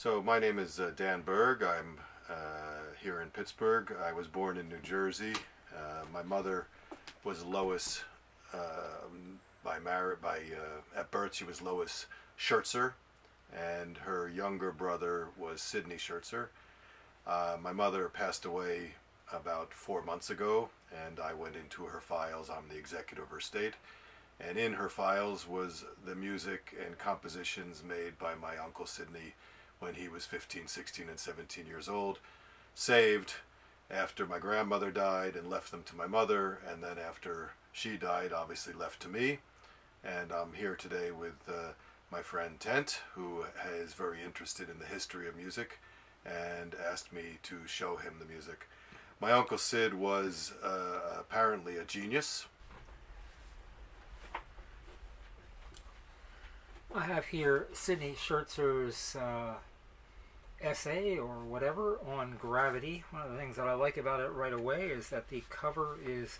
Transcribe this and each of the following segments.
So my name is Dan Berg. I'm here in Pittsburgh. I was born in New Jersey. My mother was Lois. At birth she was Lois Shertzer, and her younger brother was Sidney Shertzer. My mother passed away about 4 months ago, and I went into her files. I'm the executor of her estate, and in her files was the music and compositions made by my uncle Sidney when he was 15, 16, and 17 years old, saved after my grandmother died and left them to my mother, and then after she died, obviously left to me. And I'm here today with my friend Tent, who is very interested in the history of music and asked me to show him the music. My uncle Sid was apparently a genius. I have here Sidney Shertzer's essay or whatever on gravity. One of the things that I like about it right away is that the cover is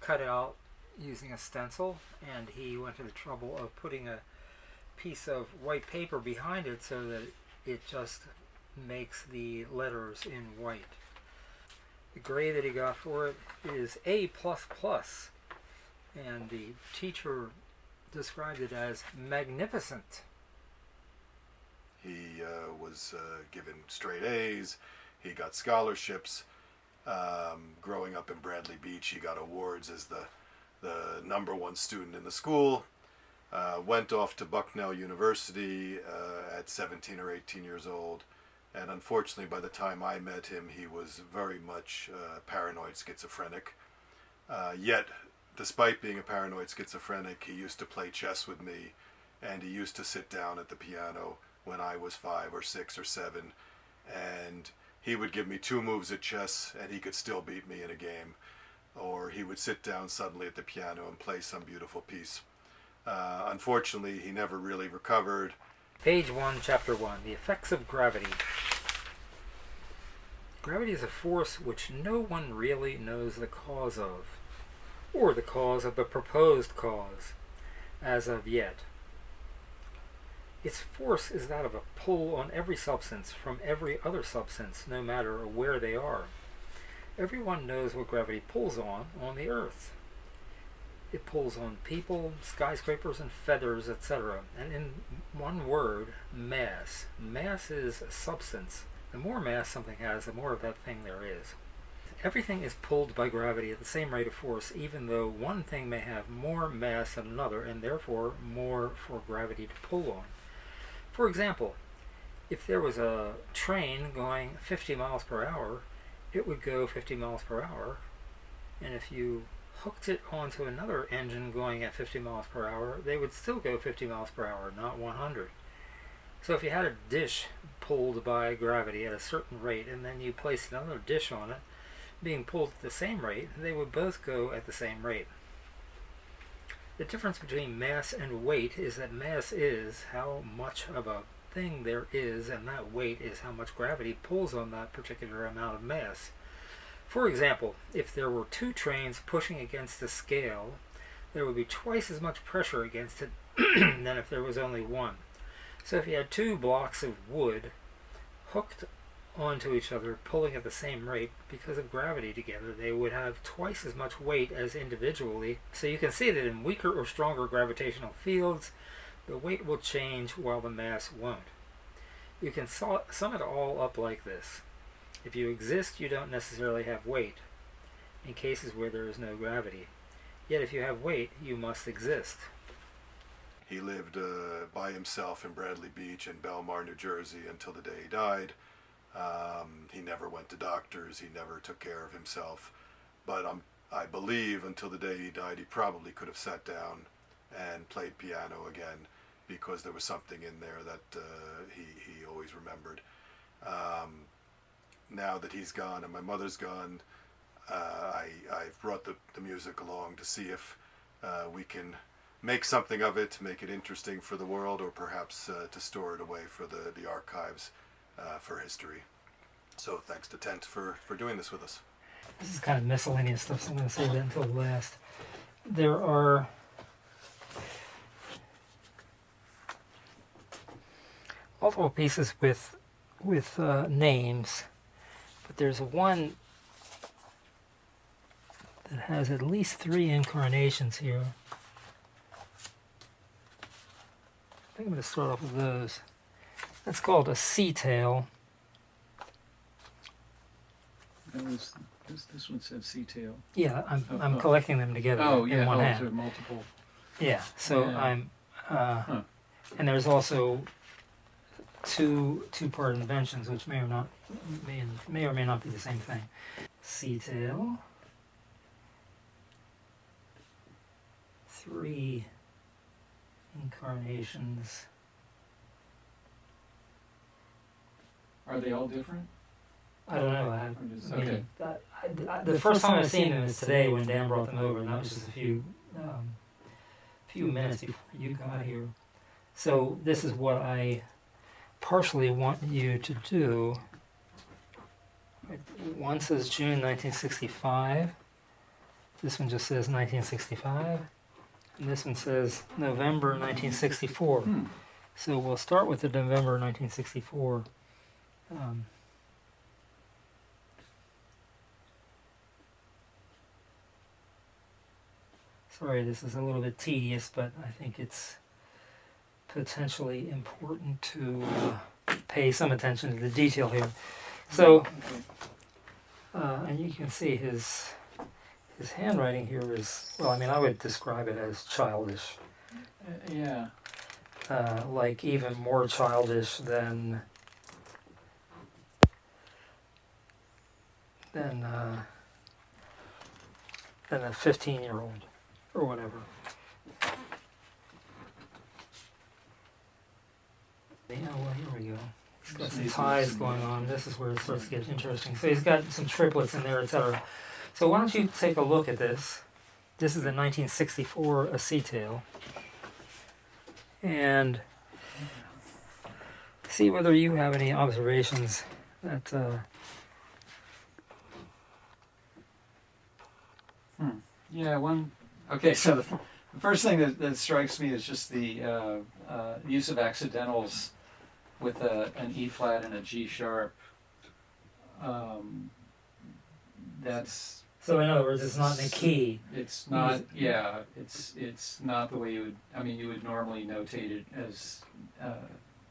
cut out using a stencil, and he went to the trouble of putting a piece of white paper behind it so that it just makes the letters in white. The grade that he got for it is A++, and the teacher described it as magnificent. He was given straight A's. He got scholarships. Growing up in Bradley Beach, he got awards as the #1 student in the school. Went off to Bucknell University at 17 or 18 years old. And unfortunately, by the time I met him, he was very much paranoid schizophrenic. Yet, despite being a paranoid schizophrenic, he used to play chess with me, and he used to sit down at the piano when I was 5 or 6 or 7, and he would give me 2 moves at chess, and he could still beat me in a game. Or he would sit down suddenly at the piano and play some beautiful piece. Unfortunately, he never really recovered. Page 1, Chapter 1, The Effects of Gravity. Gravity is a force which no one really knows the cause of, or the cause of the proposed cause, as of yet. Its force is that of a pull on every substance from every other substance, no matter where they are. Everyone knows what gravity pulls on the earth. It pulls on people, skyscrapers, and feathers, etc. And in one word, mass. Mass is a substance. The more mass something has, the more of that thing there is. Everything is pulled by gravity at the same rate of force, even though one thing may have more mass than another, and therefore more for gravity to pull on. For example, if there was a train going 50 miles per hour, it would go 50 miles per hour, and if you hooked it onto another engine going at 50 miles per hour, they would still go 50 miles per hour, not 100. So if you had a dish pulled by gravity at a certain rate, and then you placed another dish on it, being pulled at the same rate, they would both go at the same rate. The difference between mass and weight is that mass is how much of a thing there is, and that weight is how much gravity pulls on that particular amount of mass. For example, if there were 2 trains pushing against a scale, there would be twice as much pressure against it than if there was only one. So if you had 2 blocks of wood hooked onto each other, pulling at the same rate, because of gravity together, they would have twice as much weight as individually. So you can see that in weaker or stronger gravitational fields, the weight will change while the mass won't. You can sum it all up like this. If you exist, you don't necessarily have weight, in cases where there is no gravity. Yet if you have weight, you must exist. He lived by himself in Bradley Beach in Belmar, New Jersey, until the day he died. He never went to doctors. He never took care of himself. But I believe until the day he died, he probably could have sat down and played piano again, because there was something in there that he always remembered. Now that he's gone and my mother's gone, I've brought the music along to see if we can make something of it, make it interesting for the world, or perhaps to store it away for the archives for history. So thanks to Tent for doing this with us. This is kind of miscellaneous stuff, so I'm going to save that until last. There are multiple pieces with with names, but there's one that has at least 3 incarnations here. I think I'm going to start off with those. That's called a sea tail. This one says sea tail. Yeah, I'm collecting them together in one hand. So multiple. Yeah, so Yeah. I'm, and there's also two-part inventions, which may or may not be the same thing. Sea tail. 3 incarnations. Are they all different? I don't know. Okay. The first time I've seen them is today when Dan brought them over, and that was just a few minutes before you got here. So this is what I partially want you to do. One says June 1965. This one just says 1965. And this one says November 1964. So we'll start with the November 1964. Sorry, this is a little bit tedious, but I think it's potentially important to pay some attention to the detail here. So, and you can see his handwriting here is, well, I mean, I would describe it as childish. Yeah. Like even more childish than a 15-year-old or whatever. Yeah, well, here we go. He's got some ties going on. This is where it starts to get interesting. So he's got some triplets in there, etc. So why don't you take a look at this? This is the 1964 A Sea Tail. And see whether you have any observations that... Yeah, one. Okay, so the first thing that strikes me is just the use of accidentals with an E flat and a G sharp. That's. So in other words, it's not in a key. It's not. Yeah, it's not the way you would. I mean, you would normally notate it as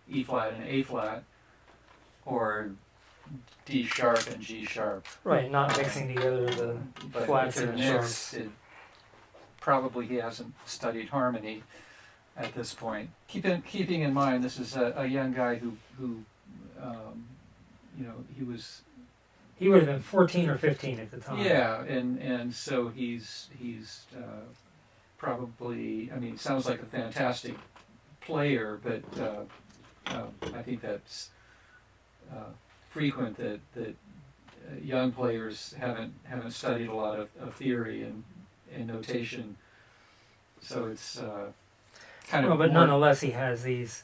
E flat and A flat, or D sharp and G sharp. Right, not mixing together the flats and the sharps. Probably he hasn't studied harmony at this point. Keeping in mind, this is a young guy who he would have been 14 or 15 at the time. Yeah, and so he's probably, I mean, sounds like a fantastic player, but I think that's frequent that young players haven't studied a lot of theory and notation, so it's kind of. Well, but nonetheless, he has these.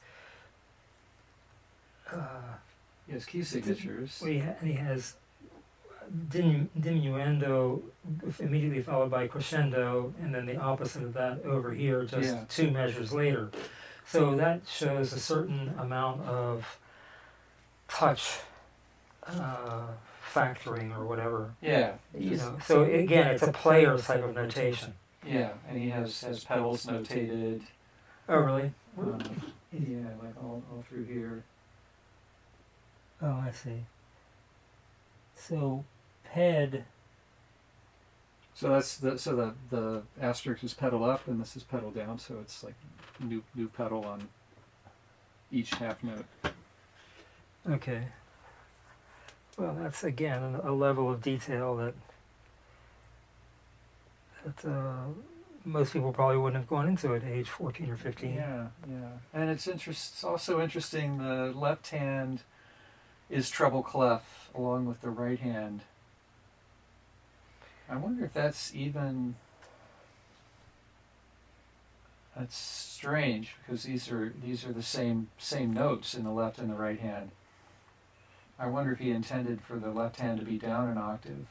He has key signatures. He has diminuendo immediately followed by crescendo, and then the opposite of that over here, just 2 measures later. So that shows a certain amount of touch factoring or whatever. Yeah. You know. So again, it's a player type of notation. Yeah, and he has pedals notated. Oh, really? Yeah, like all through here. Oh, I see. So, ped. So that's the asterisk is pedal up and this is pedal down. So it's like new pedal on each half note. Okay. Well, that's again a level of detail that most people probably wouldn't have gone into at age 14 or 15. Yeah, and it's also interesting. The left hand is treble clef along with the right hand. I wonder if that's even. That's strange because these are the same notes in the left and the right hand. I wonder if he intended for the left hand to be down an octave.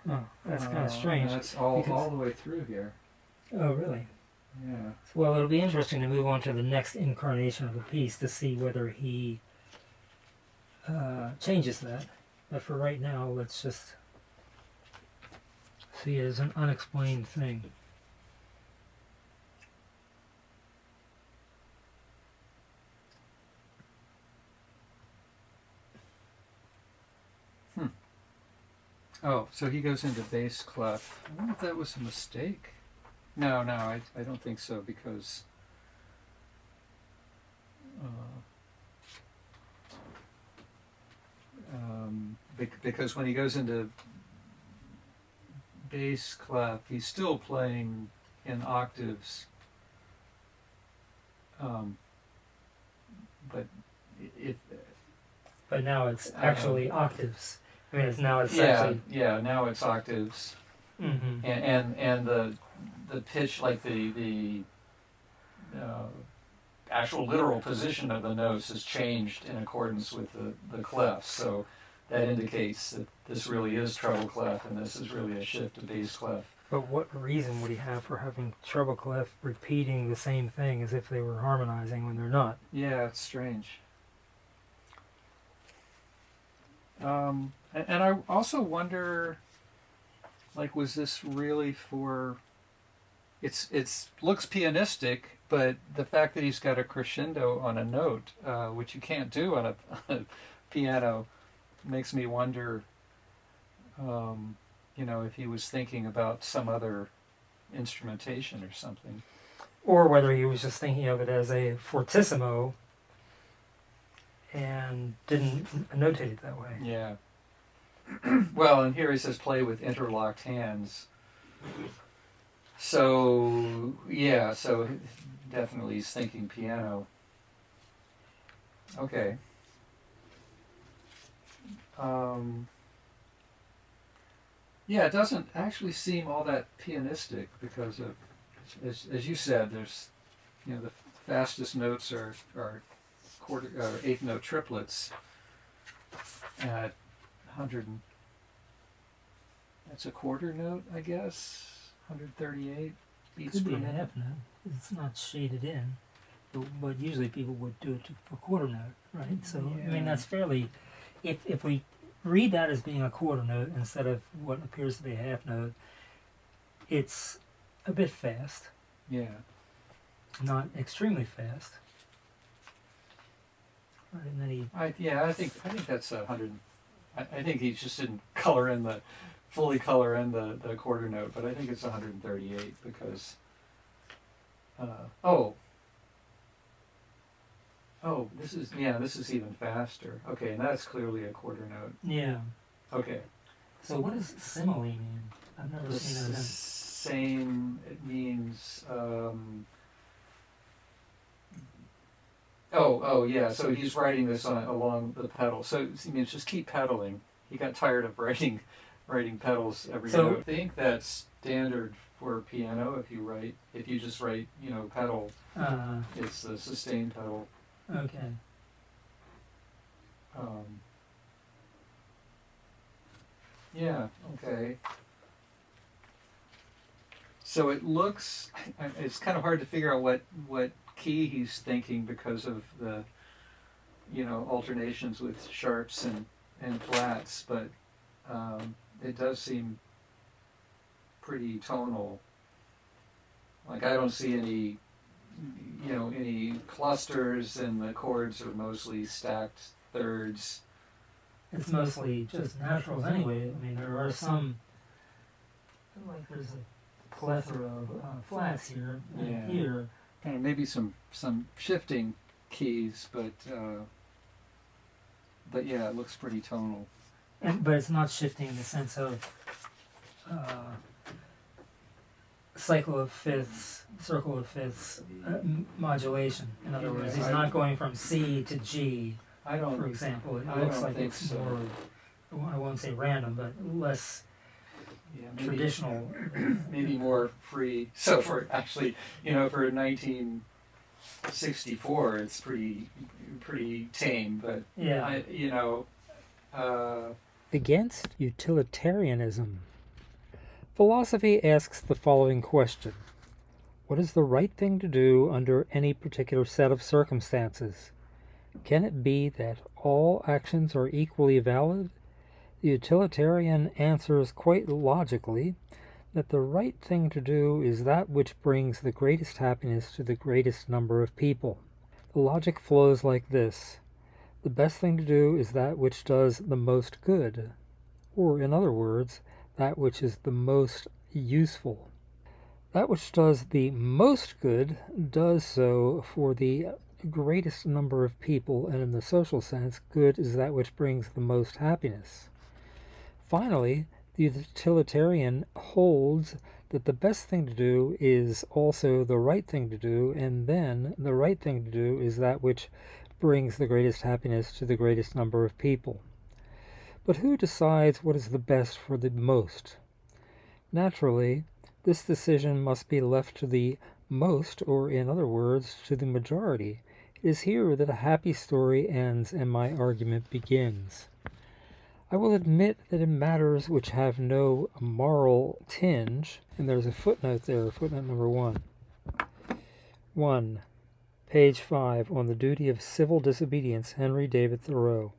Oh, that's kind of strange. That's all the way through here. Oh, really? Yeah. Well, it'll be interesting to move on to the next incarnation of the piece to see whether he changes that. But for right now, let's just see it as an unexplained thing. Oh, so he goes into bass clef. I wonder if that was a mistake. No, I don't think so, because because when he goes into bass clef, he's still playing in octaves, but if But now it's actually octaves. I mean, now it's yeah, actually... now it's octaves, Mm-hmm. and the pitch, like the actual literal position of the notes has changed in accordance with the clef. So that indicates that this really is treble clef, and this is really a shift to bass clef. But what reason would he have for having treble clef repeating the same thing as if they were harmonizing when they're not? Yeah, it's strange. And I also wonder, like, was this really for... It's looks pianistic, but the fact that he's got a crescendo on a note, which you can't do on a piano, makes me wonder, if he was thinking about some other instrumentation or something. Or whether he was just thinking of it as a fortissimo and didn't notate it that way. Yeah. Well, and here he says play with interlocked hands. So, yeah, so definitely he's thinking piano. Okay. Yeah, it doesn't actually seem all that pianistic because of, as you said, there's, the fastest notes are quarter or eighth note triplets at 100. That's a quarter note, I guess. 138 beats Could be per a minute. half note. It's not shaded in. But usually people would do it for quarter note, right? So, I mean, Yeah. that's fairly... If we read that as being a quarter note instead of what appears to be a half note, it's a bit fast. Yeah. Not extremely fast. Right, and then he... I think that's 100. I think he just didn't fully color in the quarter note, but I think it's 138 because this is even faster. Okay, and that's clearly a quarter note. Yeah. Okay. So what does simile mean? I've never seen that. Same. It means. Yeah. So he's writing this along the pedal. So it means just keep pedaling. He got tired of writing pedals every note. I think that's standard for piano. If you just write, pedal, it's the sustain pedal. Okay. Yeah. Okay. So it looks. It's kind of hard to figure out what key he's thinking because of the, alternations with sharps and flats, but it does seem pretty tonal. Like I don't see any clusters, and the chords are mostly stacked thirds. It's mostly just naturals anyway. I mean, there are some, like there's a plethora of flats here and here. And maybe some shifting keys, but yeah, it looks pretty tonal. But it's not shifting in the sense of cycle of fifths, circle of fifths, modulation. In other words, he's not going from C to G, for example. It looks like it's more, I won't say random, but less traditional. Maybe more free. So for 1964, it's pretty tame, but yeah. Against utilitarianism. Philosophy asks the following question: what is the right thing to do under any particular set of circumstances? Can it be that all actions are equally valid? The utilitarian answers quite logically that the right thing to do is that which brings the greatest happiness to the greatest number of people. The logic flows like this. The best thing to do is that which does the most good, or in other words, that which is the most useful. That which does the most good does so for the greatest number of people, and in the social sense, good is that which brings the most happiness. Finally, the utilitarian holds that the best thing to do is also the right thing to do, and then the right thing to do is that which brings the greatest happiness to the greatest number of people. But who decides what is the best for the most? Naturally, this decision must be left to the most, or in other words, to the majority. It is here that a happy story ends and my argument begins. I will admit that in matters which have no moral tinge, and there's a footnote there, footnote number 1. 1. Page 5, on the duty of civil disobedience, Henry David Thoreau.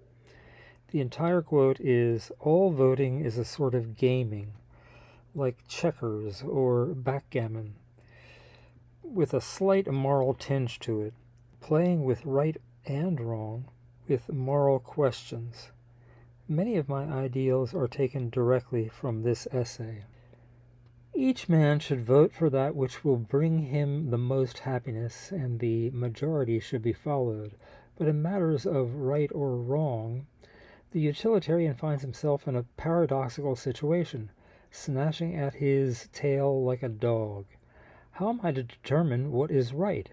The entire quote is, all voting is a sort of gaming, like checkers or backgammon, with a slight moral tinge to it, playing with right and wrong, with moral questions. Many of my ideals are taken directly from this essay. Each man should vote for that which will bring him the most happiness, and the majority should be followed. But in matters of right or wrong, the utilitarian finds himself in a paradoxical situation, snatching at his tail like a dog. How am I to determine what is right?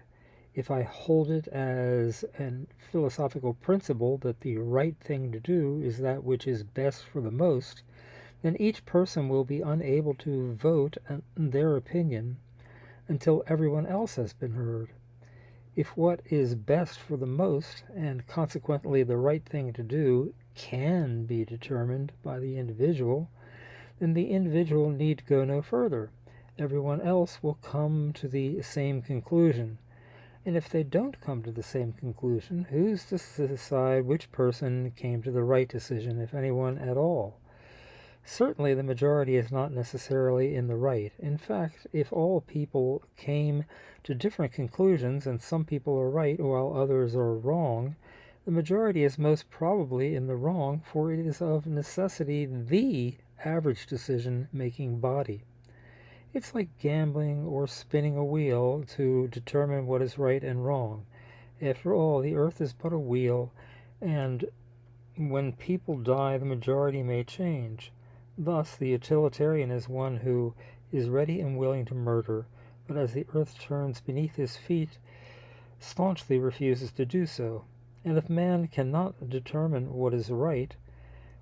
If I hold it as a philosophical principle that the right thing to do is that which is best for the most, then each person will be unable to vote their opinion until everyone else has been heard. If what is best for the most, and consequently the right thing to do, can be determined by the individual, then the individual need go no further. Everyone else will come to the same conclusion. And if they don't come to the same conclusion, who's to decide which person came to the right decision, if anyone at all? Certainly the majority is not necessarily in the right. In fact, if all people came to different conclusions and some people are right while others are wrong, the majority is most probably in the wrong, for it is of necessity the average decision-making body. It's like gambling or spinning a wheel to determine what is right and wrong. After all, the earth is but a wheel, and when people die, the majority may change. Thus, the utilitarian is one who is ready and willing to murder, but as the earth turns beneath his feet, staunchly refuses to do so. And if man cannot determine what is right,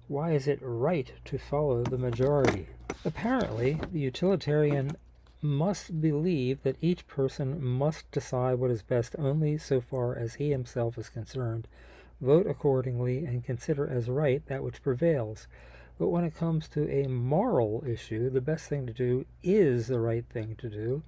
why is it right to follow the majority? Apparently, the utilitarian must believe that each person must decide what is best only so far as he himself is concerned, vote accordingly, and consider as right that which prevails. But when it comes to a moral issue, the best thing to do is the right thing to do,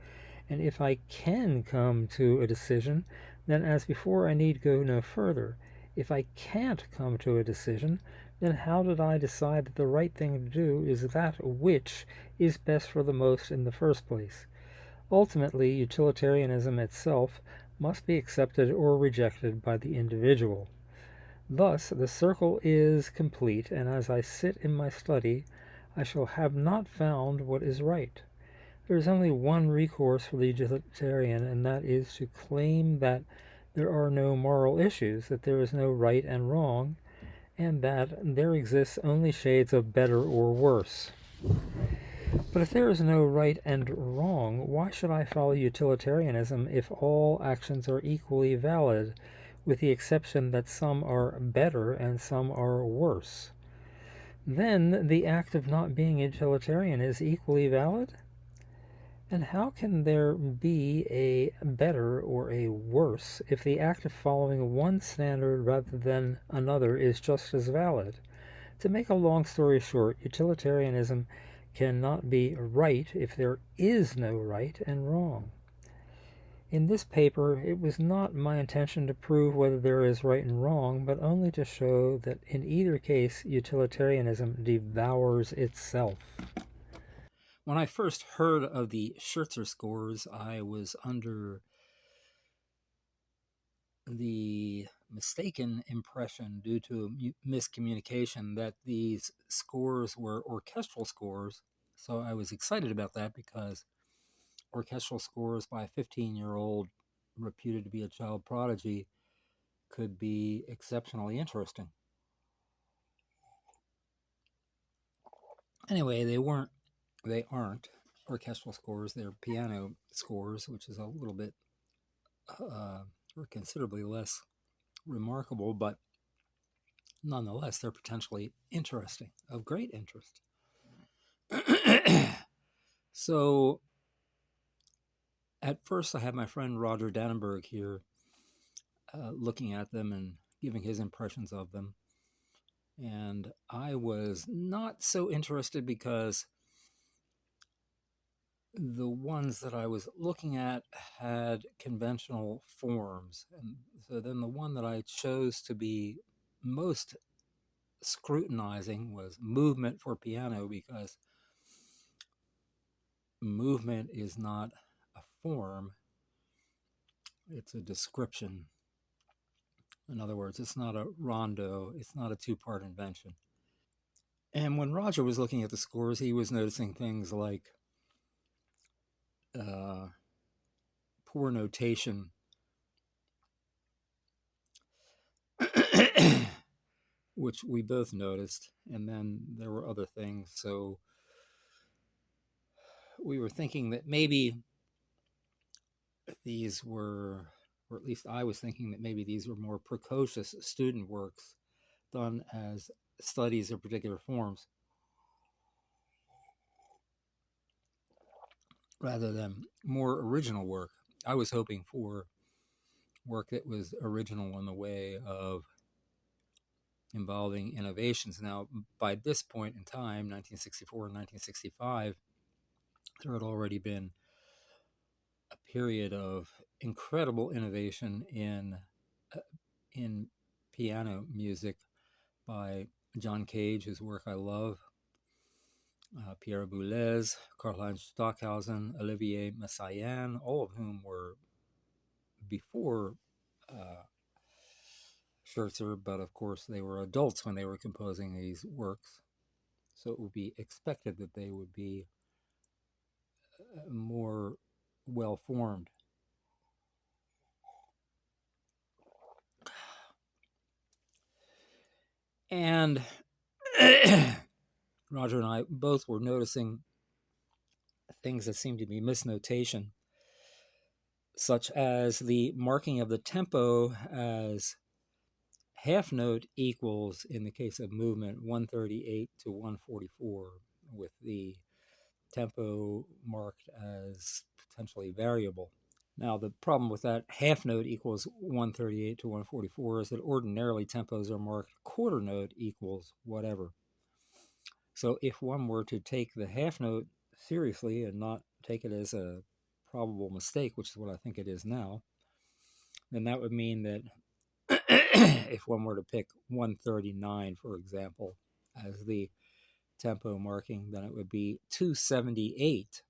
and if I can come to a decision, then as before I need go no further. If I can't come to a decision, then how did I decide that the right thing to do is that which is best for the most in the first place? Ultimately, utilitarianism itself must be accepted or rejected by the individual. Thus, the circle is complete, and as I sit in my study, I shall have not found what is right. There is only one recourse for the utilitarian, and that is to claim that there are no moral issues, that there is no right and wrong, and that there exists only shades of better or worse. But if there is no right and wrong, why should I follow utilitarianism if all actions are equally valid, with the exception that some are better and some are worse? Then the act of not being utilitarian is equally valid? And how can there be a better or a worse if the act of following one standard rather than another is just as valid? To make a long story short, utilitarianism cannot be right if there is no right and wrong. In this paper, it was not my intention to prove whether there is right and wrong, but only to show that in either case, utilitarianism devours itself. When I first heard of the Shertzer scores, I was under the mistaken impression, due to miscommunication, that these scores were orchestral scores. So I was excited about that, because orchestral scores by a 15-year-old reputed to be a child prodigy could be exceptionally interesting. Anyway, they aren't orchestral scores. They're piano scores, which is a little bit or considerably less remarkable, but nonetheless, they're potentially interesting, of great interest. So, at first, I had my friend Roger Dannenberg here looking at them and giving his impressions of them. And I was not so interested, because the ones that I was looking at had conventional forms. And so then the one that I chose to be most scrutinizing was movement for piano, because movement is not a form, it's a description. In other words, it's not a rondo, it's not a two-part invention. And when Roger was looking at the scores, he was noticing things like poor notation, which we both noticed, and then there were other things. So we were thinking that maybe these were, or at least I was thinking that maybe these were more precocious student works done as studies of particular forms, rather than more original work. I was hoping for work that was original in the way of involving innovations. Now, by this point in time, 1964 and 1965, there had already been a period of incredible innovation in piano music by John Cage, whose work I love, Pierre Boulez, Karl-Heinz Stockhausen, Olivier Messiaen, all of whom were before Scherzer, but of course they were adults when they were composing these works. So it would be expected that they would be more well-formed. And Roger and I both were noticing things that seemed to be misnotation, such as the marking of the tempo as half note equals, in the case of movement, 138 to 144, with the tempo marked as potentially variable. Now, the problem with that half note equals 138 to 144 is that ordinarily tempos are marked quarter note equals whatever. So if one were to take the half note seriously and not take it as a probable mistake, which is what I think it is now, then that would mean that if one were to pick 139, for example, as the tempo marking, then it would be 278,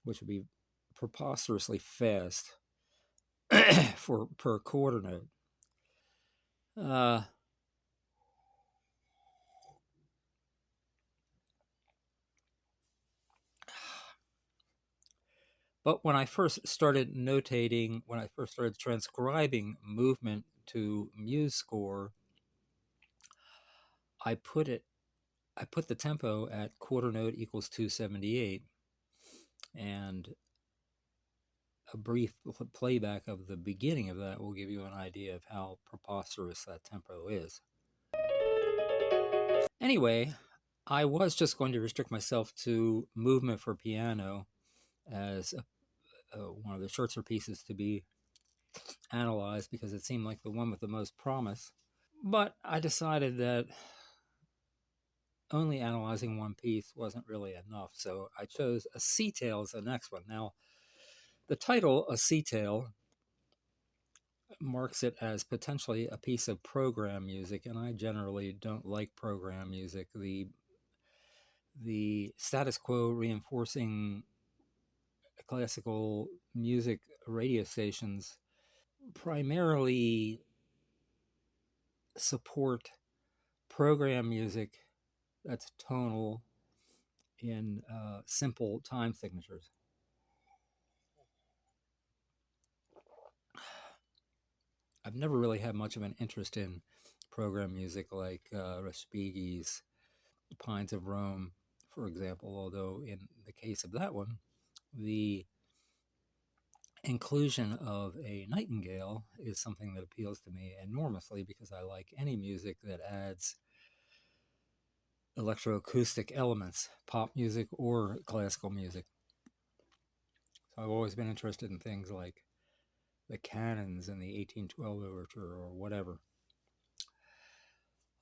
which would be preposterously fast per quarter note. But when I first started notating, when I first started transcribing movement to Muse score, I put the tempo at quarter note equals 278, and a brief playback of the beginning of that will give you an idea of how preposterous that tempo is. Anyway, I was just going to restrict myself to movement for piano as one of the Schertzer pieces to be analyzed, because it seemed like the one with the most promise. But I decided that only analyzing one piece wasn't really enough, so I chose a C-tail as the next one. Now, The title, A Sea Tale, marks it as potentially a piece of program music, and I generally don't like program music. The status quo reinforcing classical music radio stations primarily support program music that's tonal in simple time signatures. I've never really had much of an interest in program music like Respighi's Pines of Rome, for example, although in the case of that one, the inclusion of a nightingale is something that appeals to me enormously because I like any music that adds electroacoustic elements, pop music or classical music. So I've always been interested in things like the canons in the 1812 overture or whatever.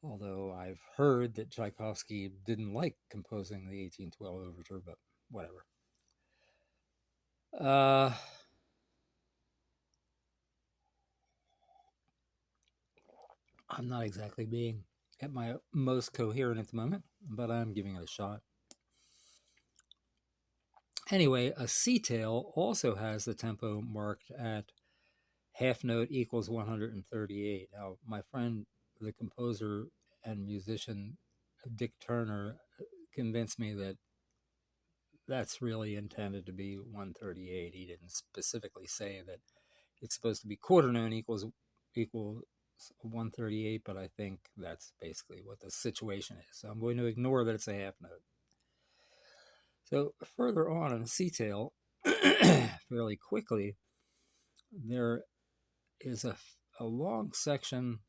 Although I've heard that Tchaikovsky didn't like composing the 1812 overture, but whatever. I'm not exactly being at my most coherent at the moment, but I'm giving it a shot. Anyway, a sea tale also has the tempo marked at half note equals 138. Now, my friend, the composer and musician Dick Turner, convinced me that that's really intended to be 138. He didn't specifically say that it's supposed to be quarter note equals 138, but I think that's basically what the situation is. So I'm going to ignore that it's a half note. So further on in the sea tale, fairly quickly, there is a long section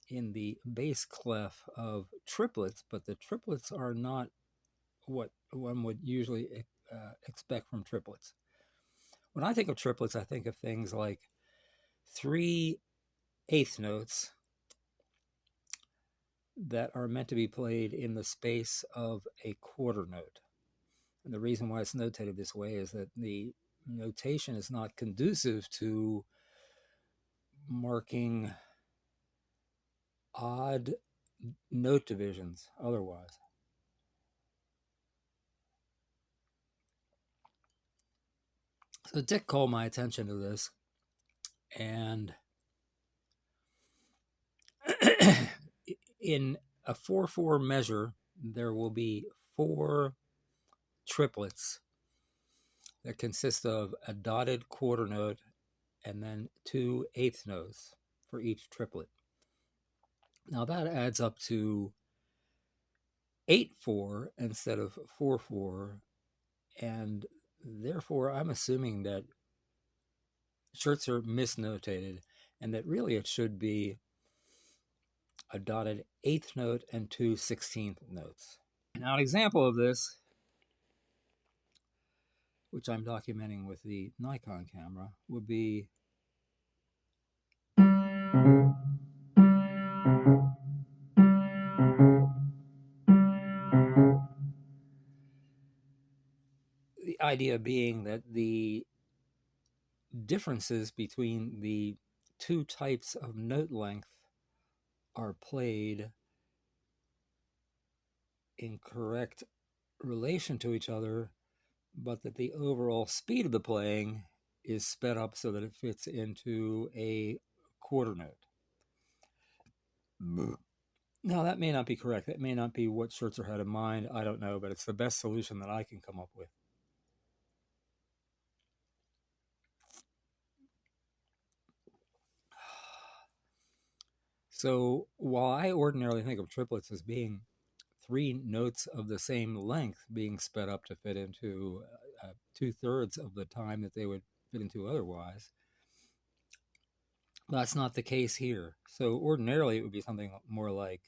in the bass clef of triplets, but the triplets are not what one would usually expect from triplets. When I think of triplets, I think of things like 3 eighth notes that are meant to be played in the space of a quarter note. And the reason why it's notated this way is that the notation is not conducive to marking odd note divisions otherwise. So Dick called my attention to this, and in a 4/4 measure, there will be 4 triplets that consist of a dotted quarter note and then 2 eighth notes for each triplet. Now that adds up to 8/4 instead of 4/4, and therefore I'm assuming that Schertzer misnotated and that really it should be a dotted 8th note and 2 16th notes. Now an example of this, which I'm documenting with the Nikon camera, would be the idea being that the differences between the 2 types of note length are played in correct relation to each other, but that the overall speed of the playing is sped up so that it fits into a quarter note. Now, that may not be correct. That may not be what Schertzer had in mind. I don't know, but it's the best solution that I can come up with. So while I ordinarily think of triplets as being 3 notes of the same length being sped up to fit into 2/3 of the time that they would fit into otherwise, that's not the case here. So ordinarily it would be something more like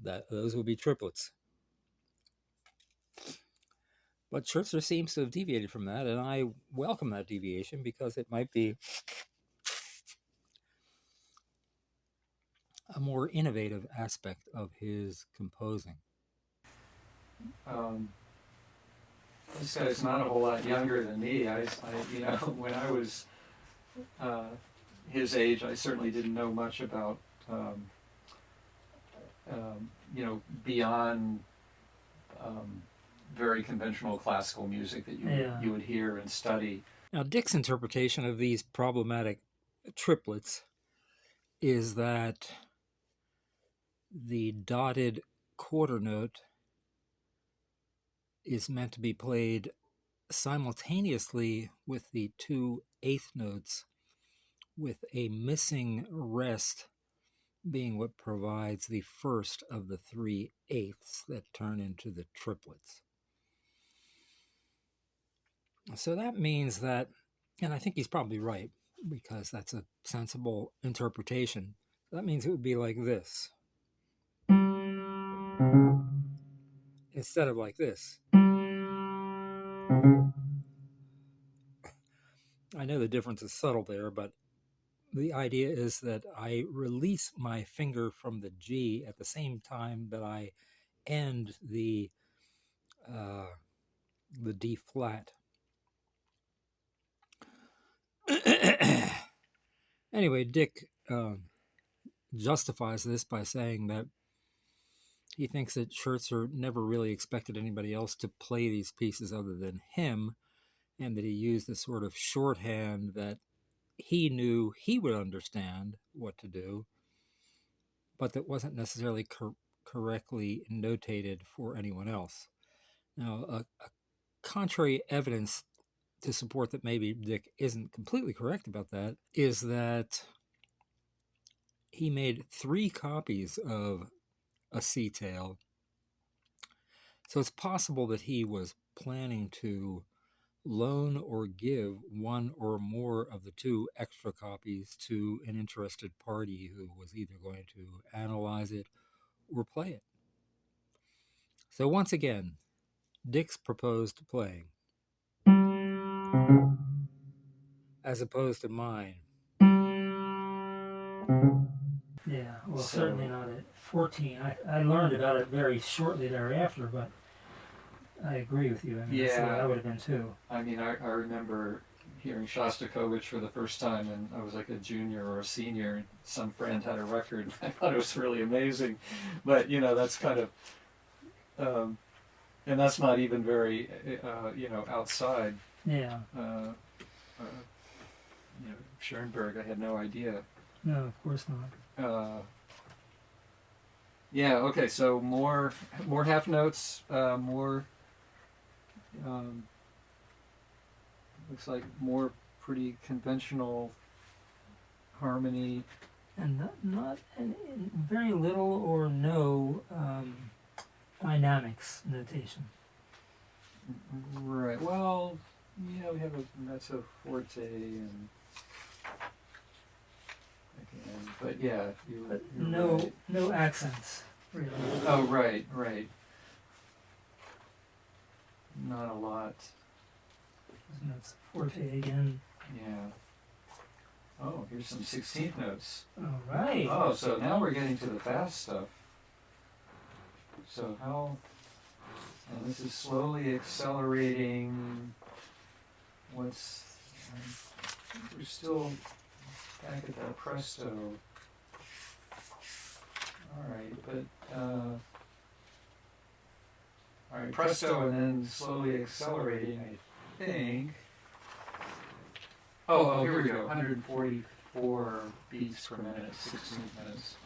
that. Those would be triplets. But Schertzer seems to have deviated from that, and I welcome that deviation because it might be a more innovative aspect of his composing. this guy's not a whole lot younger than me. When I was his age, I certainly didn't know much about, beyond very conventional classical music that you would hear and study. Now, Dick's interpretation of these problematic triplets is that the dotted quarter note is meant to be played simultaneously with the two eighth notes, with a missing rest being what provides the first of the three eighths that turn into the triplets. So that means that, and I think he's probably right, because that's a sensible interpretation. That means it would be like this, instead of like this. I know the difference is subtle there, but the idea is that I release my finger from the G at the same time that I end the D flat. Anyway, Dick justifies this by saying that he thinks that Schertzer never really expected anybody else to play these pieces other than him, and that he used a sort of shorthand that he knew he would understand what to do, but that wasn't necessarily correctly notated for anyone else. Now, a contrary evidence to support that maybe Dick isn't completely correct about that is that he made 3 copies of a sea tale. So it's possible that he was planning to loan or give one or more of the 2 extra copies to an interested party who was either going to analyze it or play it. So once again, Dick's proposed playing, as opposed to mine. Yeah, well, certainly not at 14. I learned about it very shortly thereafter, but I agree with you. I mean, that's the way I would have been too. I mean, I remember hearing Shostakovich for the first time, and I was like a junior or a senior, and some friend had a record, and I thought it was really amazing. But, that's kind of, and that's not even very, outside. Yeah. Schoenberg, I had no idea. No, of course not. Okay, so more half notes, more, looks like more pretty conventional harmony. And not and very little or no dynamics notation. Right, well, we have a mezzo forte and... But yeah, you're right. No accents, really. Oh, right. Not a lot. Notes forte again. Yeah. Oh, here's some 16th notes. All right. Oh, so now we're getting to the fast stuff. So and this is slowly accelerating. We're still back at that presto. All right, presto and then slowly accelerating, I think. Oh, here we go, 144 beats per minute, 16 minutes.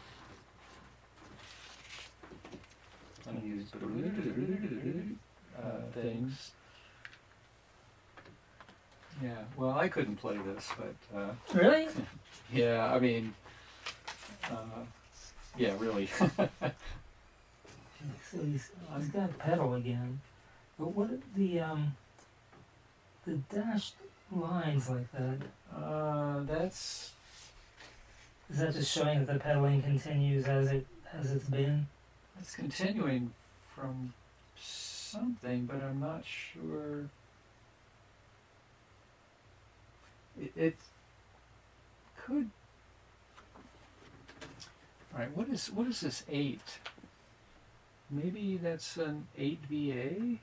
I'm going to use things. Yeah, well, I couldn't play this, but... Really? Yeah, I mean... yeah, really. So he's got a pedal again. But what are the dashed lines like that? That's... Is that just showing that the pedaling continues as it's been? It's continuing from something, but I'm not sure. It could. All right, what is this 8? maybe that's an 8VA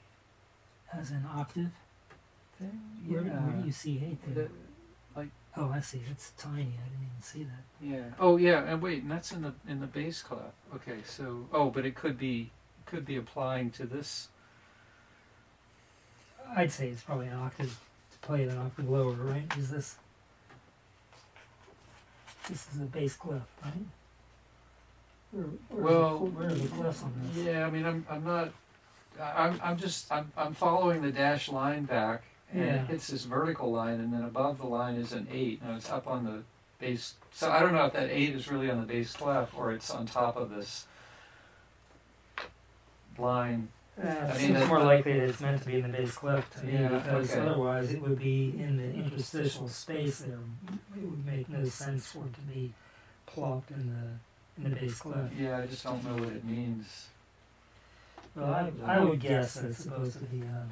As an octave? thing. Where do you see 8 there? Like, Oh, I see. It's tiny. I didn't even see that. yeah. Oh, yeah. And wait, and that's in the bass clef. Okay, so but it could be applying to this. I'd say it's probably an octave to play it an octave lower, right? This is a bass clef, right? Where are the clefs on this? Yeah. I mean, I'm not. I'm following the dashed line back, and Yeah. it hits this vertical line, and then above the line is an 8, and it's up on the bass. So I don't know if that 8 is really on the bass clef or it's on top of this line. It seems more likely that it's meant to be in the bass clef to me, because otherwise it would be in the interstitial space there. It would make no sense for it to be plopped in the bass clef. Yeah, I just don't know what it means. Well, I would guess that it's supposed to be an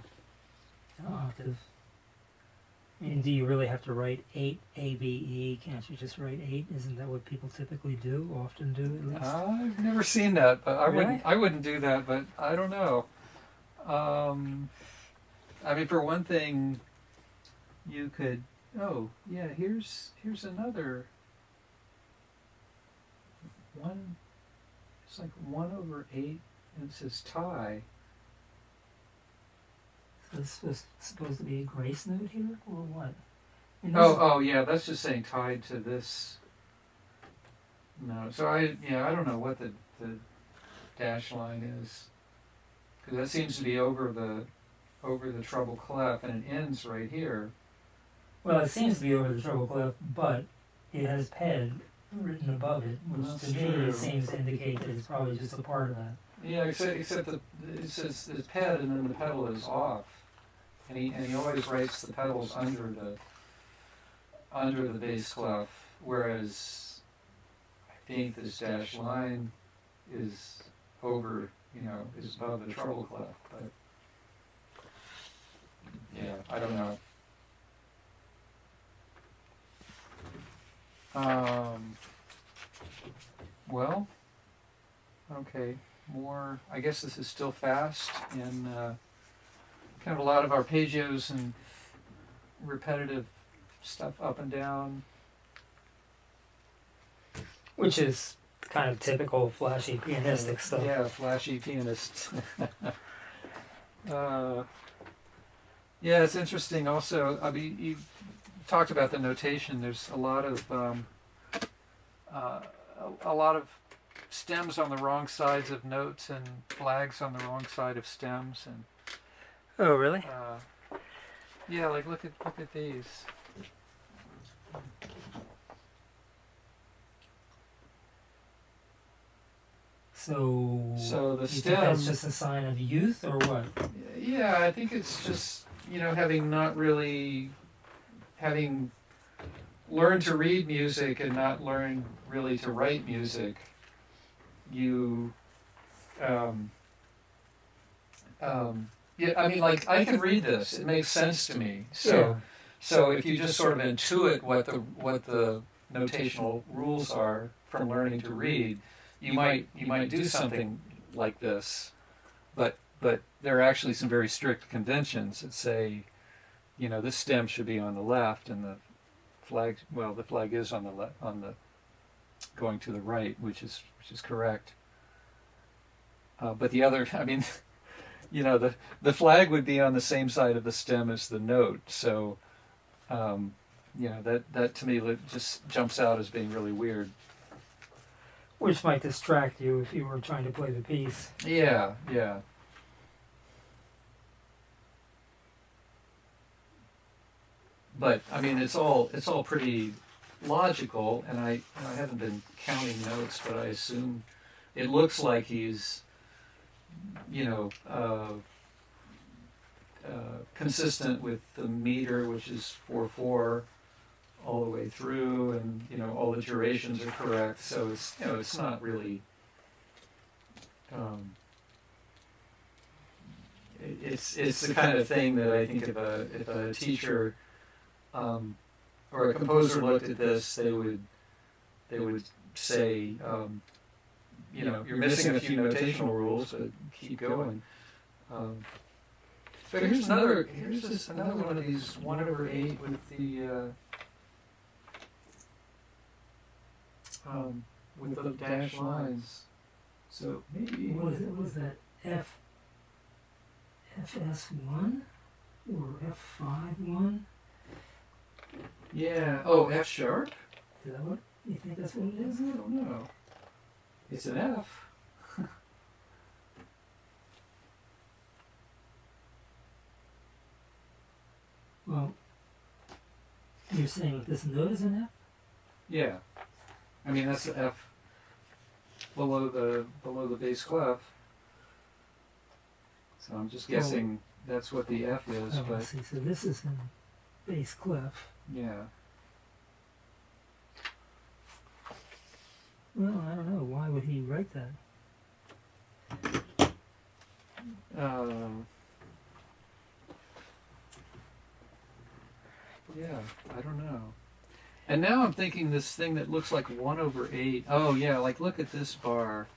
octave. I mean, do you really have to write 8 ABE? Can't you just write 8? Isn't that what people typically do, often do at least? I've never seen that, but Really? I wouldn't do that, but I don't know. I mean, for one thing, you could. Oh, yeah. Here's another one. It's like 1/8, and it says tie. So this was supposed to be a grace note here, or what? I mean, Oh, yeah. That's just saying tied to this. No, so I don't know what the dash line is, because that seems to be over the treble clef, and it ends right here. well, it seems to be over the treble clef, but it has ped written above it, which That's to me true. seems to indicate that it's probably just a part of that. Yeah, except it says the ped, and then the pedal is off, and he always writes the pedals under the bass clef, whereas I think this dash line is over, is above the treble clef, but yeah, I don't know. Well, okay. More, I guess this is still fast, and kind of a lot of arpeggios and repetitive stuff up and down. Which is kind of typical flashy pianistic stuff. Yeah, flashy pianist. Yeah, it's interesting also. I mean, you talked about the notation. There's a lot of stems on the wrong sides of notes and flags on the wrong side of stems, and Oh, really? yeah, like look at these. So the you think that's stem. just a sign of youth, or what? Yeah, I think it's just having learned to read music and not learned really to write music. You, yeah, I mean, like I can read this; it makes sense to me. So if you just sort of intuit what the notational rules are from learning to read, you might do something like this, but there are actually some very strict conventions that say, this stem should be on the left, and the flag is on the going to the right, which is correct. But the other, I mean, the flag would be on the same side of the stem as the note, so that to me just jumps out as being really weird. Which might distract you if you were trying to play the piece. Yeah. But I mean, it's all pretty logical, and I haven't been counting notes, but I assume it looks like he's, consistent with the meter, which is 4/4 all the way through, and all the durations are correct. So it's not really. It's the kind of thing that I think if a teacher or a composer looked at this, they would say, you're missing a few notational rules, but keep going. But here's another one of these 1/8 with the dashed lines. So maybe What is it? Was that FS1 or F5-1? Yeah. Oh, F sharp? Is that what you think? That's what it is? I don't know. It's an F. Well, you're saying this note is an F? Yeah. I mean that's the F below the bass clef. So I'm just guessing that's what the F is, Oh, I but see. So this is in bass clef. yeah. Well, I don't know. Why would he write that? Yeah, I don't know. And now I'm thinking this thing that looks like 1/8. Oh yeah, like look at this bar.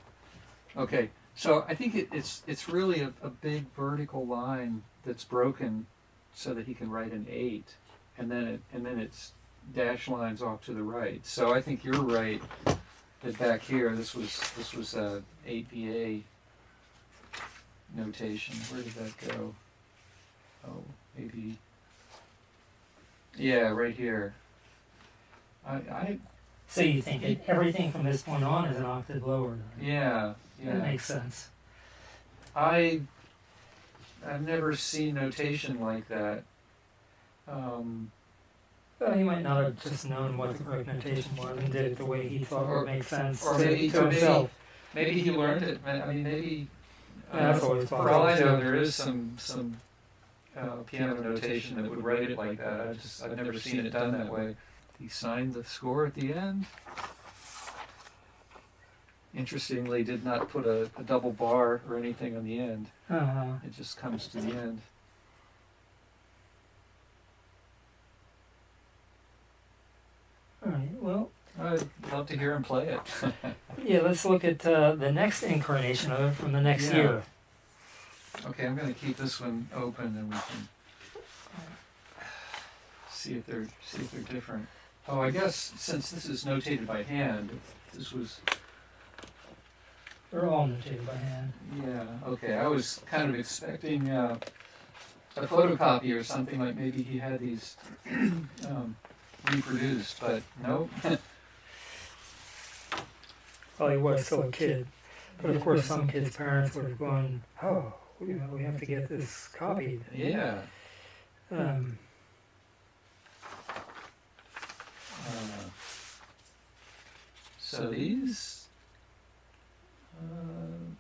Okay, so I think it's really a big vertical line that's broken so that he can write an 8, and then it's dash lines off to the right. So I think you're right that back here this was a 8VA notation. Where did that go? Oh, maybe. Yeah, right here. So you think everything from this point on is an octave lower? Yeah. That makes sense. I've never seen notation like that. Well, he might not have just known what the correct notation was and did it the way he thought would make sense Or maybe to himself. Maybe he learned it. I mean, maybe. That's always for all I possible, know, too. there is some piano notation that would write it like that. I've never seen it done that way. He signed the score at the end. Interestingly, did not put a double bar or anything on the end. Uh-huh. It just comes to the end. All right. Well, I'd love to hear him play it. yeah. Let's look at the next incarnation of it from the next Yeah. year. Okay, I'm going to keep this one open and we can see if they're different. Oh, I guess since this is notated by hand, this was. They're all notated by hand. Yeah, okay. I was kind of expecting a photocopy or something, like maybe he had these reproduced, but no. Well, he was still a kid. But of course, some kids' parents would have gone, oh, we have to get this copied. Yeah. So these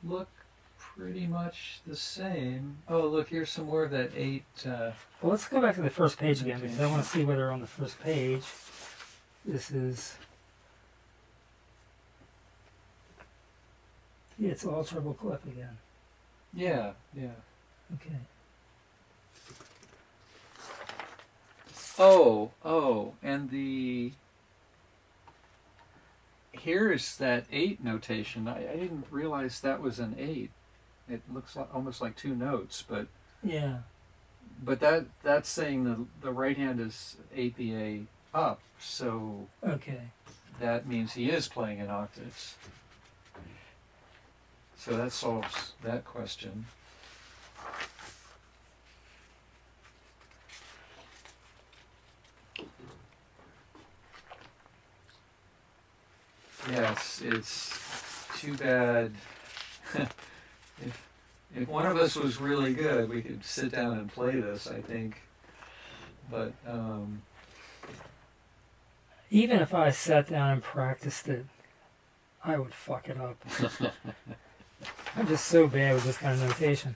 look pretty much the same. Oh, look, here's some more of that 8. Well, let's go back to the first page again because I want to see whether on the first page this is. Yeah, it's all treble clef again. Yeah. Okay. Oh, and here is that 8 notation. I didn't realize that was an 8. It looks almost like 2 notes, but Yeah. that's saying the right hand is 8VA up, so Okay. that means he is playing in octaves. So that solves that question. Yes, it's too bad. If one of us was really good, we could sit down and play this, I think. But Even if I sat down and practiced it, I would fuck it up. I'm just so bad with this kind of notation.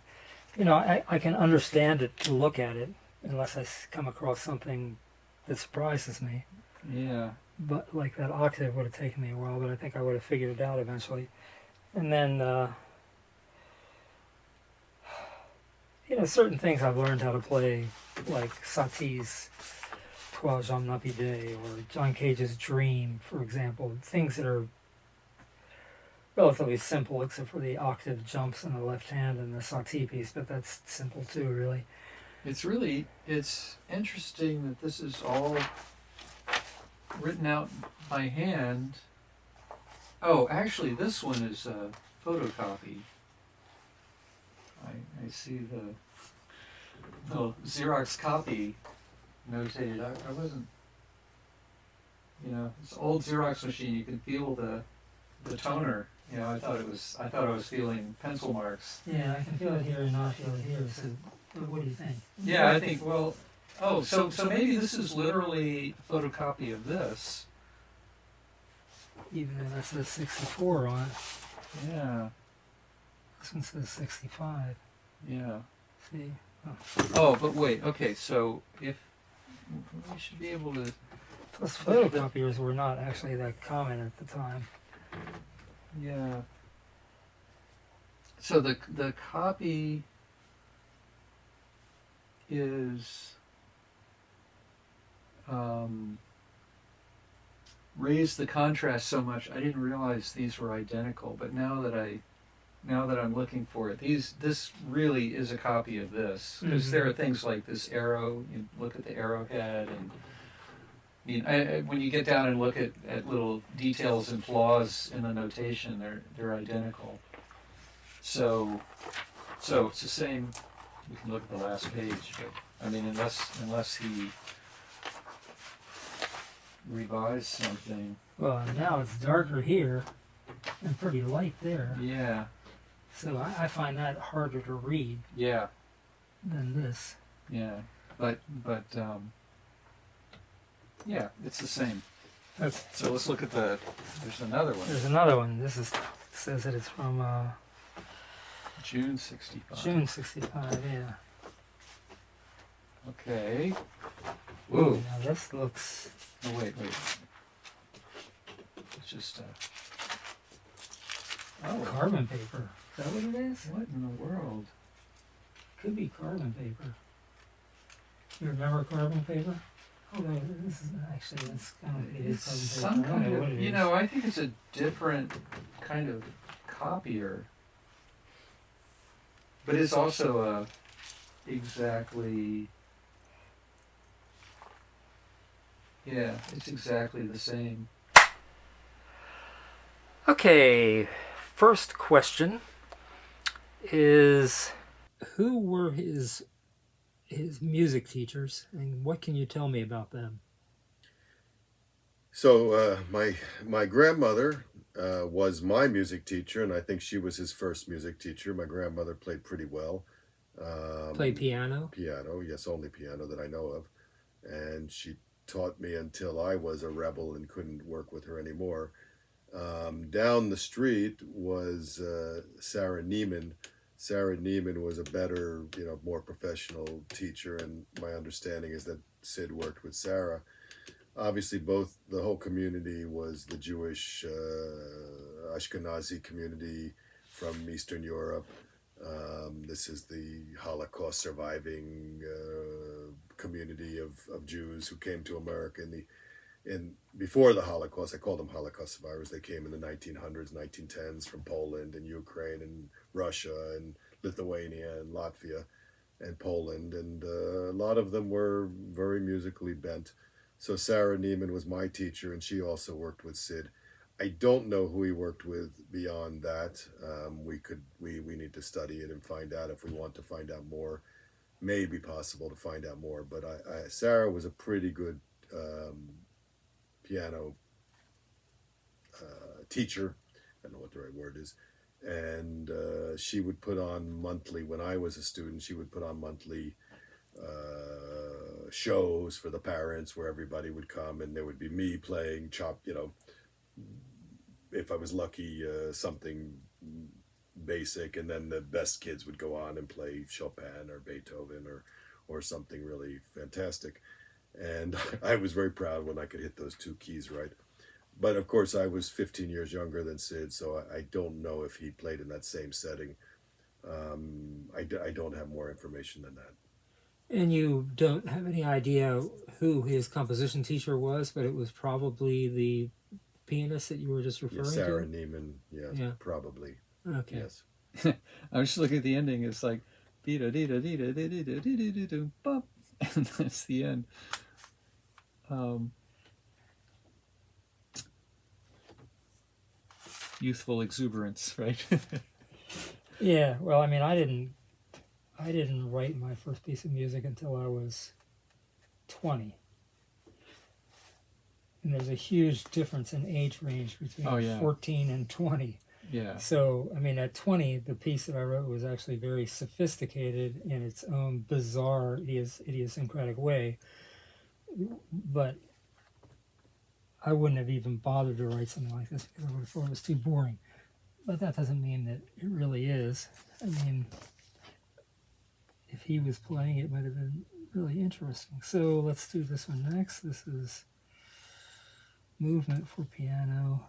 You know, I can understand it to look at it, unless I come across something that surprises me. yeah, But like that octave would have taken me a while, but I think I would have figured it out eventually. And then, you know, certain things I've learned how to play, like Satie's Trois Jambes Napide or John Cage's Dream, for example. Things that are relatively simple, except for the octave jumps in the left hand and the satie piece, but that's simple too, really. It's interesting that this is all written out by hand. Oh, actually, this one is a photocopy. I see the Xerox copy notated. I wasn't, it's an old Xerox machine. You can feel the toner. I thought I was feeling pencil marks. Yeah, I can feel it here and not feel it here. So, what do you think? Yeah, I think. Well, so maybe this is literally a photocopy of this. Even though that says 64 on it. Yeah. This one says 65. Yeah. See? Oh, but wait. Okay, so if we should be able to. Plus, photocopiers were not actually that common at the time. Yeah. So the copy is raised the contrast so much I didn't realize these were identical. But now that I'm looking for it, this really is a copy of this, because there are things like this arrow. You look at the arrowhead, and when you get down and look at little details and flaws in the notation, they're identical. So it's the same. We can look at the last page, but unless he revised something. Well, now it's darker here and pretty light there. Yeah. So I find that harder to read. Yeah. Than this. Yeah. But yeah, it's the same. Okay. So let's look at there's another one. There's another one. This says that it's from June 65. June 65, yeah. Okay. Ooh, now this looks... Oh, wait. It's just carbon paper. Is that what it is? What in the world? Could be carbon paper. You remember carbon paper? Although this is actually, it's kind of it is some carbon paper. kind of, I think it's a different kind of copier. But it's also exactly... Yeah, it's exactly the same. Okay, first question is, who were his music teachers, and what can you tell me about them? So my grandmother was my music teacher, and I think she was his first music teacher. My grandmother played pretty well. Played piano? Piano, yes, only piano that I know of. And she taught me until I was a rebel and couldn't work with her anymore. Down the street was Sarah Neiman. Sarah Neiman was a better, more professional teacher, and my understanding is that Sid worked with Sarah. Obviously, the whole community was the Jewish Ashkenazi community from Eastern Europe. This is the Holocaust surviving community of Jews who came to America before the Holocaust. I call them Holocaust survivors. They came in the 1900s, 1910s from Poland and Ukraine and Russia and Lithuania and Latvia and Poland. And a lot of them were very musically bent. So Sarah Neiman was my teacher, and she also worked with Sid. I don't know who he worked with beyond that. We need to study it and find out if we want to find out more. May be possible to find out more, but Sarah was a pretty good piano teacher. I don't know what the right word is. And she would put on monthly, when I was a student, she would put on monthly shows for the parents where everybody would come, and there would be me playing if I was lucky, something basic, and then the best kids would go on and play Chopin or Beethoven or something really fantastic. And I was very proud when I could hit those two keys right. But of course, I was 15 years younger than Sid, so I don't know if he played in that same setting. I don't have more information than that. And you don't have any idea who his composition teacher was, but it was probably the pianist that you were just Yeah, referring Sarah to? Neiman, yes, Yeah. probably. Okay. Yes. I was just looking at the ending. It's like dee-da dee-da dee-da dee-da dee-da dee-da bop, and that's the end. Youthful exuberance, right? Yeah. Well, I mean, I didn't write my first piece of music until I was 20. And there's a huge difference in age range between Oh, yeah. 14 and 20. Yeah. So, I mean, at 20, the piece that I wrote was actually very sophisticated in its own bizarre, idiosyncratic way. But I wouldn't have even bothered to write something like this because I would have thought it was too boring. But that doesn't mean that it really is. I mean, if he was playing, it might have been really interesting. So let's do this one next. This is Movement for Piano.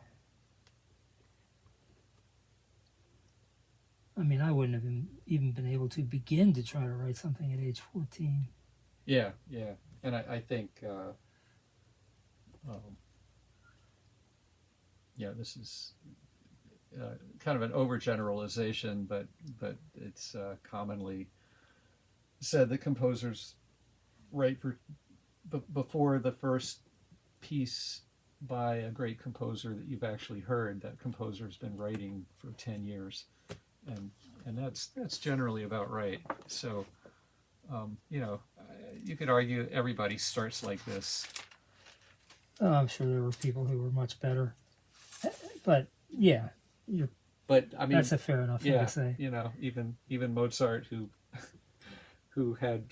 I mean, I wouldn't have even been able to begin to try to write something at age 14. Yeah, yeah. And I think, yeah, this is kind of an overgeneralization, but it's commonly said that composers write before the first piece by a great composer that you've actually heard. That composer's been writing for 10 years, and that's generally about right. So, you could argue everybody starts like this. Oh, I'm sure there were people who were much better, but yeah, But I mean, that's a fair enough thing to say. Even Mozart, who had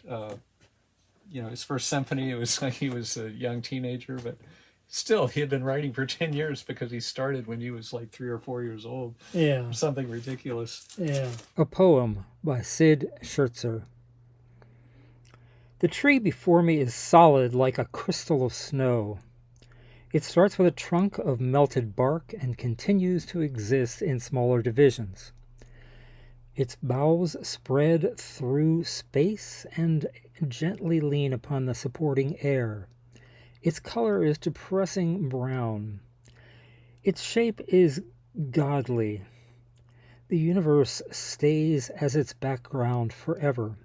his first symphony, it was like he was a young teenager, but still he had been writing for 10 years because he started when he was like 3 or 4 years old. Yeah. Something ridiculous. Yeah. A poem by Sidney Shertzer. The tree before me is solid like a crystal of snow. It starts with a trunk of melted bark and continues to exist in smaller divisions. Its boughs spread through space and gently lean upon the supporting air. Its color is depressing brown. Its shape is godly. The universe stays as its background forever.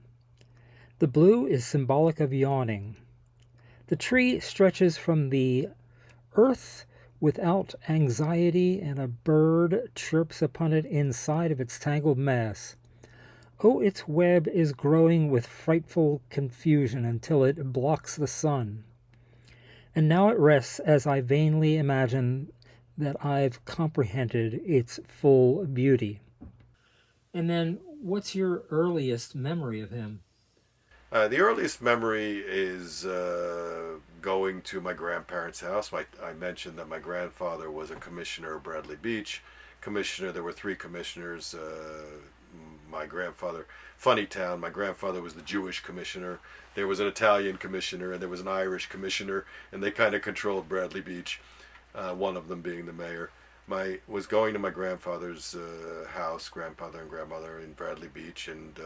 The blue is symbolic of yawning. The tree stretches from the earth without anxiety, and a bird chirps upon it inside of its tangled mass. Oh, its web is growing with frightful confusion until it blocks the sun. And now it rests as I vainly imagine that I've comprehended its full beauty. And then, what's your earliest memory of him? The earliest memory is going to my grandparents' house. I mentioned that my grandfather was a commissioner of Bradley Beach. There were 3 commissioners. My grandfather, funny town, my grandfather was the Jewish commissioner. There was an Italian commissioner, and there was an Irish commissioner, and they kind of controlled Bradley Beach, one of them being the mayor. Was going to my grandfather's house, grandfather and grandmother in Bradley Beach, and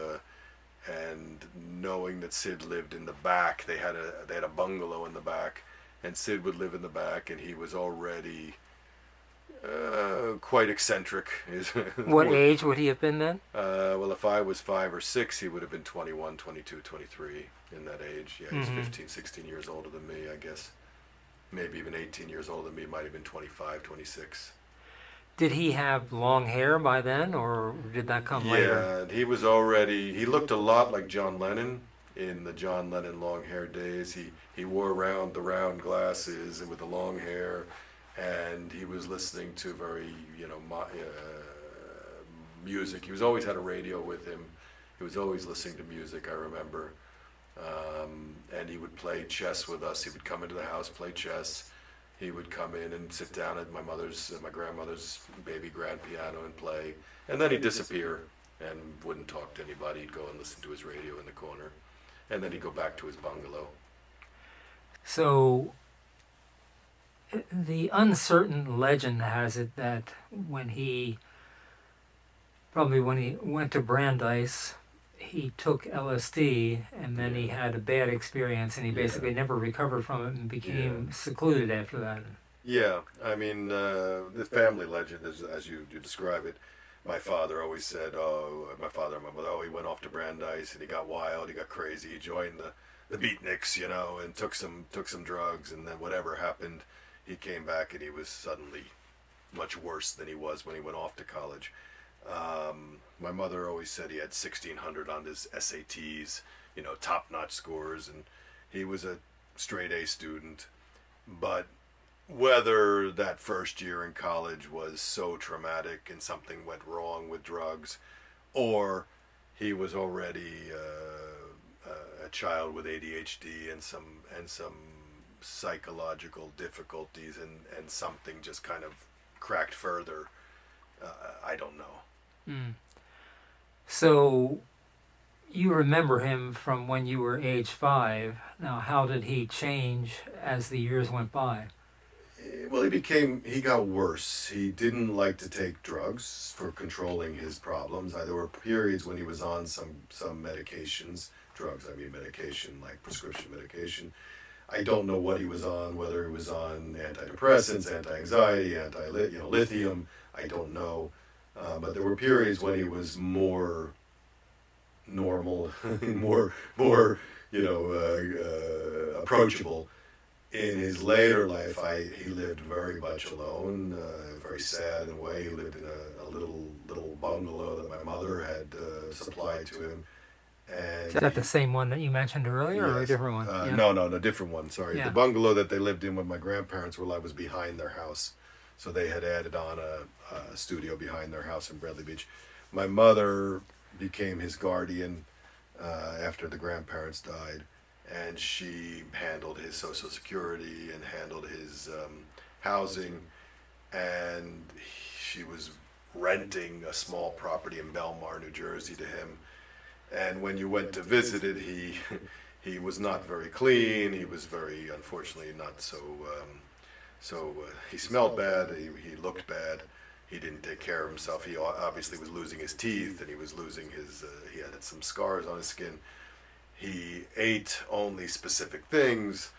knowing that Sid lived in the back, they had a bungalow in the back, and Sid would live in the back, and he was already quite eccentric. What age would he have been then? Well, if I was 5 or 6, he would have been 21, 22, 23 in that age. Yeah, he's 15, 16 years older than me, I guess. Maybe even 18 years older than me. Might have been 25, 26. Did he have long hair by then, or did that come later? Yeah, he looked a lot like John Lennon in the John Lennon long hair days. He wore the round glasses and with the long hair, and he was listening to very, music. He was always had a radio with him. He was always listening to music, I remember. And he would play chess with us. He would come into the house, play chess. He would come in and sit down at my grandmother's baby grand piano and play. And then he'd disappear and wouldn't talk to anybody. He'd go and listen to his radio in the corner. And then he'd go back to his bungalow. So, the uncertain legend has it that when he went to Brandeis, he took LSD, and then he had a bad experience, and he basically never recovered from it and became secluded after that. Yeah, I mean, the family legend is as you describe it. My father always said, "Oh, my father and my mother, oh, he went off to Brandeis and he got wild, he got crazy, he joined the beatniks, you know, and took some drugs, and then whatever happened, he came back and he was suddenly much worse than he was when he went off to college." My mother always said he had 1,600 on his SATs, you know, top-notch scores, and he was a straight A student, but whether that first year in college was so traumatic and something went wrong with drugs, or he was already a child with ADHD and some psychological difficulties, and something just kind of cracked further. I don't know. Mm. So you remember him from when you were age 5. Now, how did he change as the years went by? Well, he got worse. He didn't like to take drugs for controlling his problems. There were periods when he was on some medications, drugs, I mean medication, like prescription medication. I don't know what he was on, whether he was on antidepressants, anti-anxiety, lithium. I don't know. But there were periods when he was more normal, more approachable. In his later life, he lived very much alone, very sad in a way. He lived in a little bungalow that my mother had supplied to him. And Is that the same one that you mentioned earlier, or a yes. different one? Yeah. No, different one. Sorry, Yeah. the bungalow that they lived in when my grandparents were alive was behind their house, so they had added on a studio behind their house in Bradley Beach. My mother became his guardian after the grandparents died, and she handled his Social Security and handled his housing, and she was renting a small property in Belmar, New Jersey, to him. And when you went to visit it, he was not very clean. He was very, unfortunately, not so. He smelled bad. He looked bad. He didn't take care of himself. He obviously was losing his teeth, and he was losing his. He had some scars on his skin. He ate only specific things,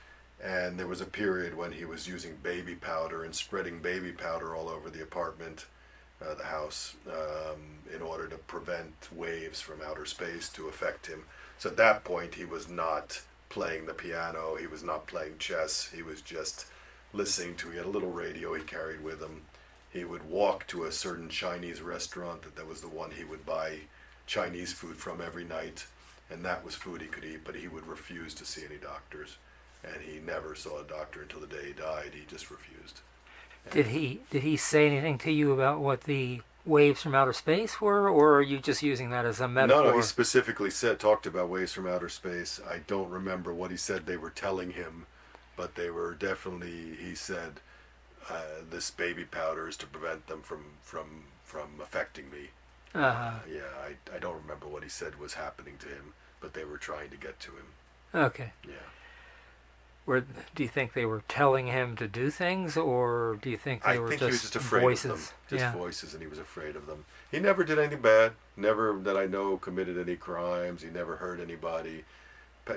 and there was a period when he was using baby powder and spreading baby powder all over the apartment, the house, in order to prevent waves from outer space to affect him. So at that point, he was not playing the piano. He was not playing chess. He was just listening to. He had a little radio he carried with him. He would walk to a certain Chinese restaurant that was the one he would buy Chinese food from every night. And that was food he could eat, but he would refuse to see any doctors. And he never saw a doctor until the day he died. He just refused. Did he say anything to you about what the waves from outer space were, or are you just using that as a metaphor? No, he specifically talked about waves from outer space. I don't remember what he said they were telling him, but they were definitely, he said, this baby powder is to prevent them from affecting me. I don't remember what he said was happening to him, but they were trying to get to him. Okay. Yeah. Do you think they were telling him to do things, or do you think they were he just was just afraid voices? of them. Just voices, and he was afraid of them. He never did anything bad. Never, that I know, committed any crimes. He never hurt anybody.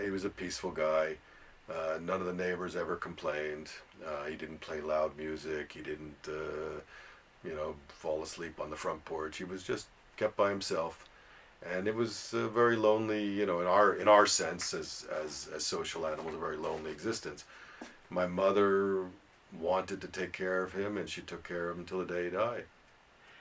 He was a peaceful guy. None of the neighbors ever complained. He didn't play loud music. He didn't, fall asleep on the front porch. He was just kept by himself, and it was a very lonely, in our sense as social animals, a very lonely existence. My mother wanted to take care of him, and she took care of him until the day he died.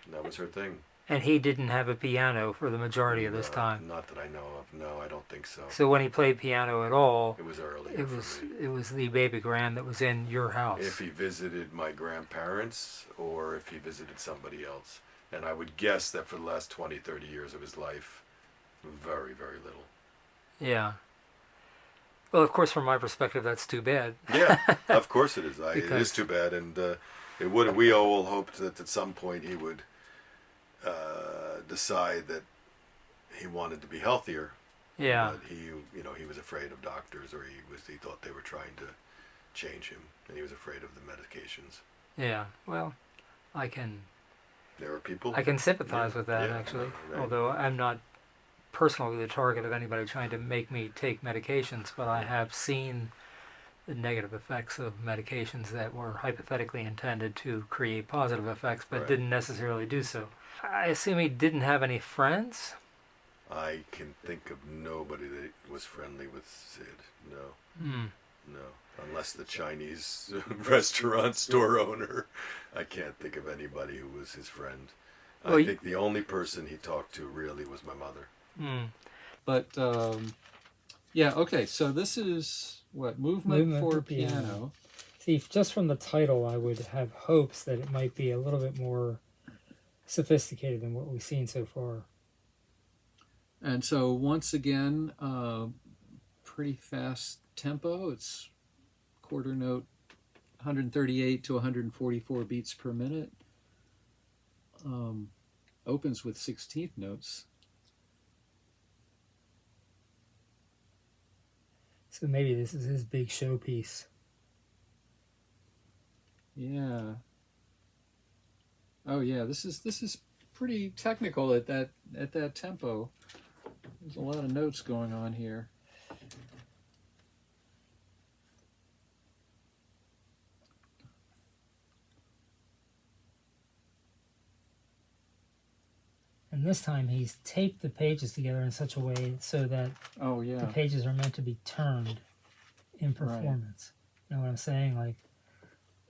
And that was her thing. And he didn't have a piano for the majority of this time. Not that I know of. No, I don't think so. So when he played piano at all, it was early. It was the baby grand that was in your house. If he visited my grandparents, or if he visited somebody else. And I would guess that for the last 20, 30 years of his life, very, very little. Yeah. Well, of course, from my perspective, that's too bad. Yeah, of course it is. It is too bad, and we all hoped that at some point he would decide that he wanted to be healthier. Yeah. But he was afraid of doctors, or he thought they were trying to change him, and he was afraid of the medications. Yeah. Well, There are people. I can sympathize with that, actually. Right. Although I'm not personally the target of anybody trying to make me take medications, but I have seen the negative effects of medications that were hypothetically intended to create positive effects, but Right. didn't necessarily do so. I assume he didn't have any friends? I can think of nobody that was friendly with Sid. No, Hmm. no. Unless the Chinese restaurant store owner. I can't think of anybody who was his friend. Well, I think the only person he talked to really was my mother. But yeah, okay. So this is what movement for piano. See, just from the title, I would have hopes that it might be a little bit more sophisticated than what we've seen so far. And so once again, pretty fast tempo. It's quarter note, 138 to 144 beats per minute. Opens with 16th notes. So maybe this is his big showpiece. Yeah. Oh yeah, this is pretty technical at that tempo. There's a lot of notes going on here. And this time he's taped the pages together in such a way so that Oh yeah. the pages are meant to be turned in performance. You know what I'm saying? Like,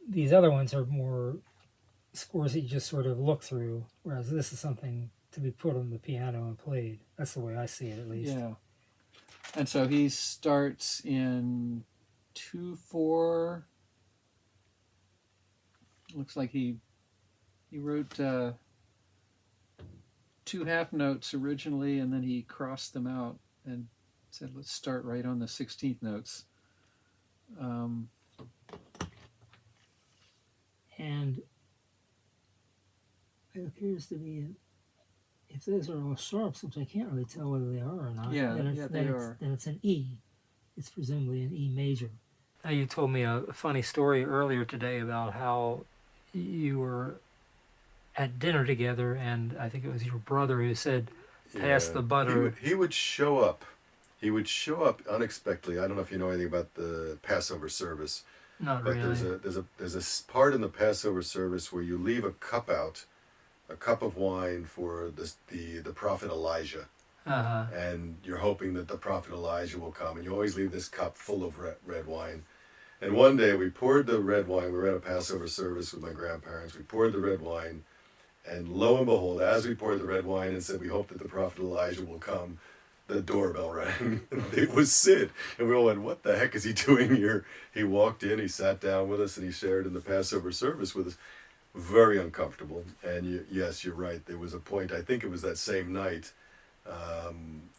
these other ones are more scores that you just sort of look through, whereas this is something to be put on the piano and played. That's the way I see it, at least. Yeah. And so he starts in 2/4. Looks like he wrote 2 half notes originally, and then he crossed them out and said, "Let's start right on the 16th notes." And it appears to be, if those are all sharps, which I can't really tell whether they are or not, Yeah, then they are. then it's an E. It's presumably an E major. Now, you told me a funny story earlier today about how you were at dinner together, and I think it was your brother who said, "Pass the butter." He would show up. He would show up unexpectedly. I don't know if you know anything about the Passover service, Not but really. there's a part in the Passover service where you leave a cup out, a cup of wine for the prophet Elijah, Uh-huh. and you're hoping that the prophet Elijah will come, and you always leave this cup full of red wine. And one day we poured the red wine. We were at a Passover service with my grandparents. We poured the red wine, and lo and behold, as we poured the red wine and said, "We hope that the prophet Elijah will come," the doorbell rang. It was Sid. And we all went, "What the heck is he doing here?" He walked in, he sat down with us, and he shared in the Passover service with us. Very uncomfortable. And yes, you're right. There was a point, I think it was that same night,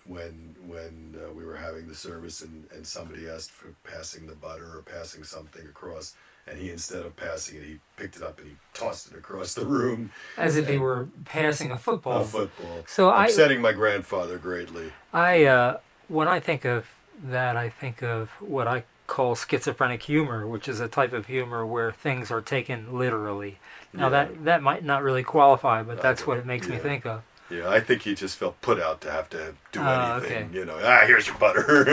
when we were having the service, and somebody asked for passing the butter or passing something across, and he, instead of passing it, he picked it up and he tossed it across the room. As if he were passing a football. A football. So upsetting my grandfather greatly. When I think of that, I think of what I call schizophrenic humor, which is a type of humor where things are taken literally. Now that might not really qualify, but that's what it makes me think of. Yeah, I think he just felt put out to have to do anything. Okay. You know, here's your butter,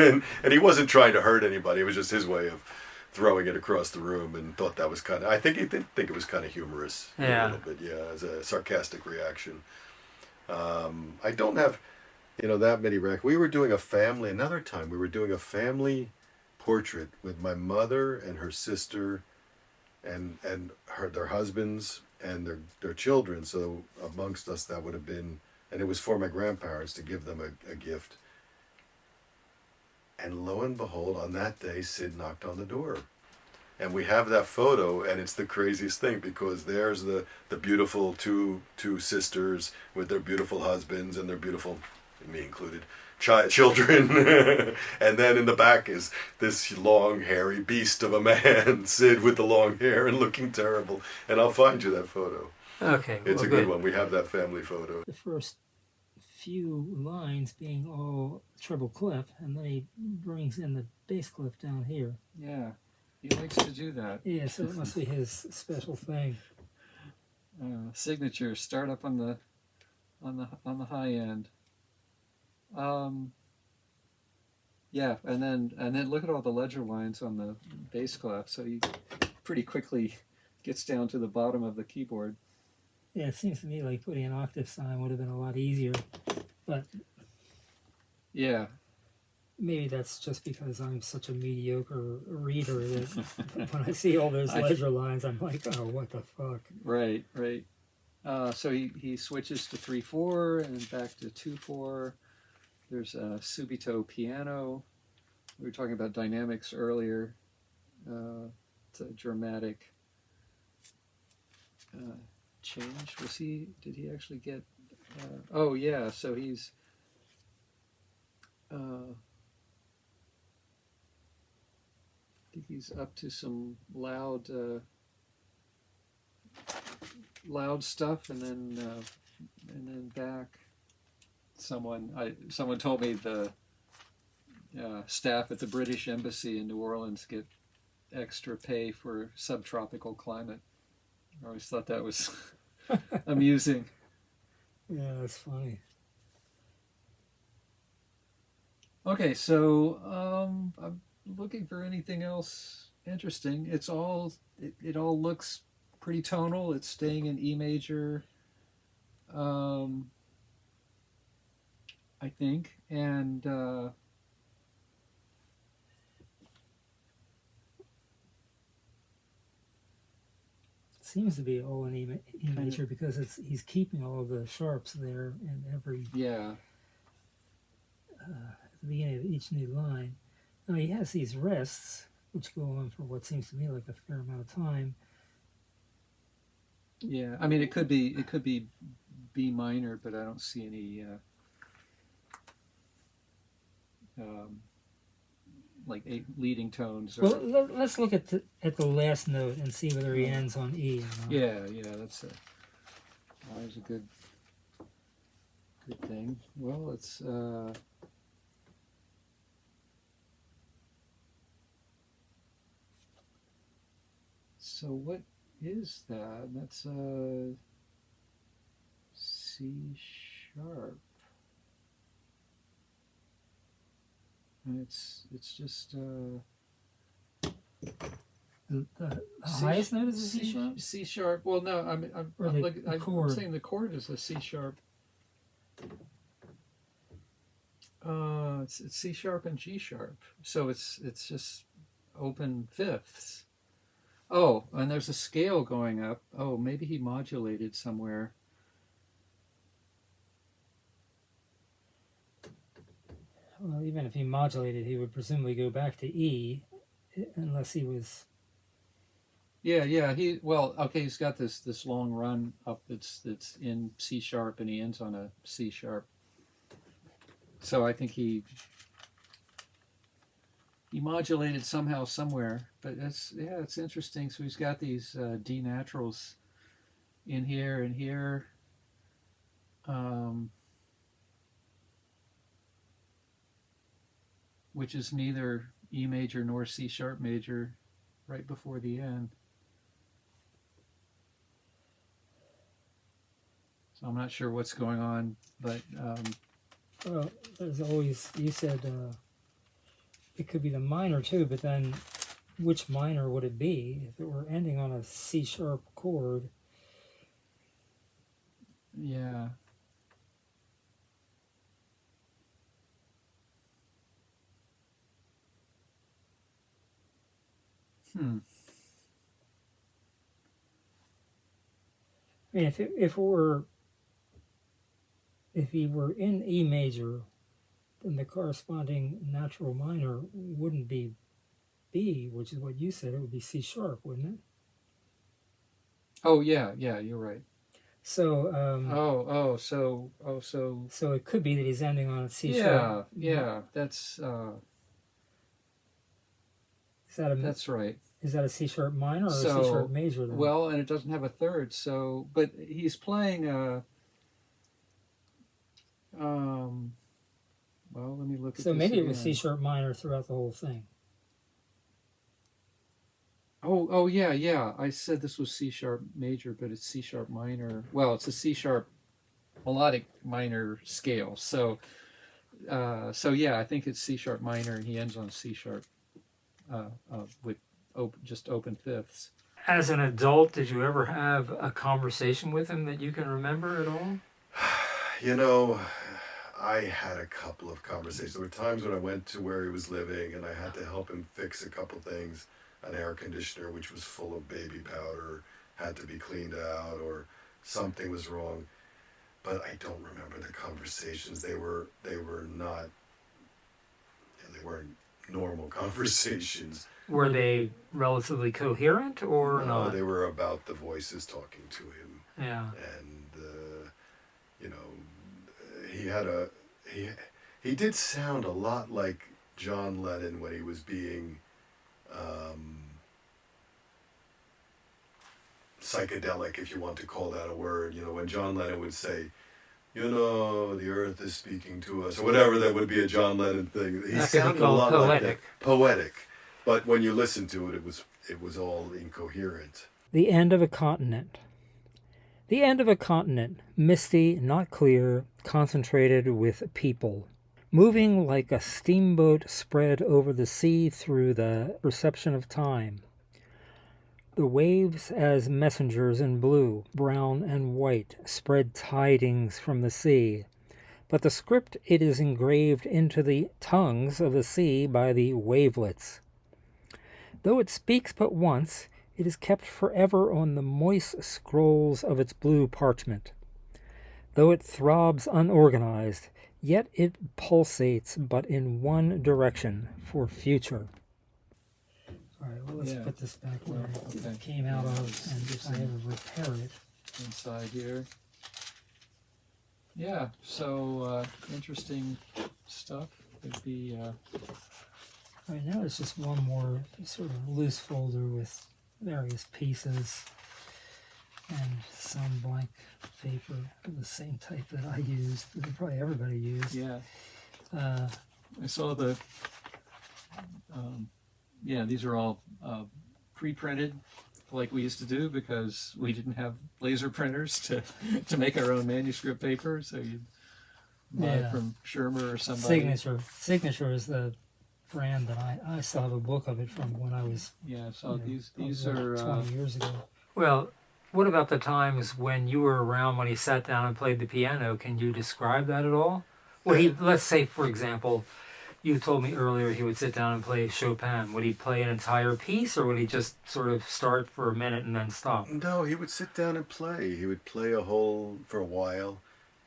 and he wasn't trying to hurt anybody. It was just his way of throwing it across the room, and thought that was kind of. I think he did think it was kind of humorous. Yeah. A little bit, yeah, as a sarcastic reaction. I don't have, that many we were doing another time we were doing a family portrait with my mother and her sister, and their husbands and their children. So amongst us, that would have been, and it was for my grandparents to give them a gift. And lo and behold, on that day, Sid knocked on the door. And we have that photo, and it's the craziest thing, because there's the beautiful two sisters with their beautiful husbands and their beautiful, me included, children. And then in the back is this long, hairy beast of a man, Sid, with the long hair and looking terrible. And I'll find you that photo. Okay. It's a good one. We have that family photo. The first few lines being all treble clef, and then he brings in the bass clef down here. Yeah, he likes to do that. Yeah, so it must be his special thing. Signature, start up on the high end. Yeah, and then look at all the ledger lines on the bass clef. So he pretty quickly gets down to the bottom of the keyboard. Yeah, it seems to me like putting an octave sign would have been a lot easier, but Yeah, maybe that's just because I'm such a mediocre reader that when I see all those I- ledger lines, I'm like, oh, what the fuck? right. So he switches to 3/4 and then back to 2/4. There's a subito piano. We were talking about dynamics earlier. It's a dramatic change. Did he actually get? Oh yeah. So he's. I think he's up to some loud stuff, and then back. Someone told me the staff at the British Embassy in New Orleans get extra pay for subtropical climate. I always thought that was amusing. Yeah, that's funny. Okay, so I'm looking for anything else interesting. It all looks pretty tonal. It's staying in E major, I think, and Seems to be all in E major because he's keeping all the sharps there in every yeah, at the beginning of each new line. Now he has these rests which go on for what seems to me like a fair amount of time. yeah. I mean, it could be B minor, but I don't see any like leading tones. Or, Well, let's look at the last note and see whether he ends on E or not. yeah. That's always a good thing. Well, it's. So what is that? That's C sharp. And it's just The highest note is a C sharp? C sharp. Well, no, I'm chord. saying the chord is a C sharp. It's C sharp and G sharp. So it's just open fifths. Oh, and there's a scale going up. Oh, maybe he modulated somewhere. Well, even if he modulated, he would presumably go back to E, unless he was. Yeah. He's got this long run up that's in C sharp, and he ends on a C sharp. So I think he modulated somehow somewhere, but it's interesting. So he's got these D naturals in here and here. Which is neither E major nor C sharp major right before the end. So I'm not sure what's going on, but Well, as always, you said it could be the minor too, but then which minor would it be if it were ending on a C sharp chord? yeah. I mean, if he were in E major, then the corresponding natural minor wouldn't be B, which is what you said. It would be C sharp, wouldn't it? Oh yeah, you're right. So. So it could be that he's ending on a C sharp. Yeah. That's that's right. Is that a C sharp minor or a C sharp major? Then? Well, and it doesn't have a third. So, but he's playing a. Well, let me look at. So this maybe again. it was C sharp minor throughout the whole thing. Oh yeah. I said this was C sharp major, but it's C sharp minor. Well, it's a C sharp melodic minor scale. So So yeah, I think it's C sharp minor, and he ends on C sharp with just open fifths. As an adult, did you ever have a conversation with him that you can remember at all? You know, I had a couple of conversations. There were times when I went to where he was living and I had to help him fix a couple things. An air conditioner which was full of baby powder had to be cleaned out, or something was wrong. But I don't remember the conversations. They were not. They weren't normal conversations. Were they relatively coherent or No, not? they were about the voices talking to him, Yeah. and you know, he did sound a lot like John Lennon when he was being psychedelic, if you want to call that a word. You know, when John Lennon would say, you know, the earth is speaking to us, or whatever, that would be a John Lennon thing. He That could be sounded a called lot like that. poetic. Poetic. But when you listen to it, it was all incoherent. The end of a continent. The end of a continent, misty, not clear, concentrated with people. Moving like a steamboat spread over the sea through the perception of time. The waves as messengers in blue, brown, and white spread tidings from the sea, but the script it is engraved into the tongues of the sea by the wavelets. Though it speaks but once, it is kept forever on the moist scrolls of its blue parchment. Though it throbs unorganized, yet it pulsates but in one direction, for future. All right, well, let's put this back where it came out of, and if I ever repair it. Inside here. Yeah, so interesting stuff. It'd be... All right, now it's just one more sort of loose folder with various pieces and some blank paper of the same type that I used, that probably everybody used. Yeah. I saw the... these are all pre-printed like we used to do, because we didn't have laser printers to make our own manuscript paper, so you'd buy it from Shermer or somebody. Signature is the brand that I still have a book of it from when I was These are 20 years ago. Well, what about the times when you were around when he sat down and played the piano? Can you describe that at all? Well, let's say, for example, you told me earlier he would sit down and play Chopin. Would he play an entire piece, or would he just sort of start for a minute and then stop? No, he would sit down and play. He would play for a while.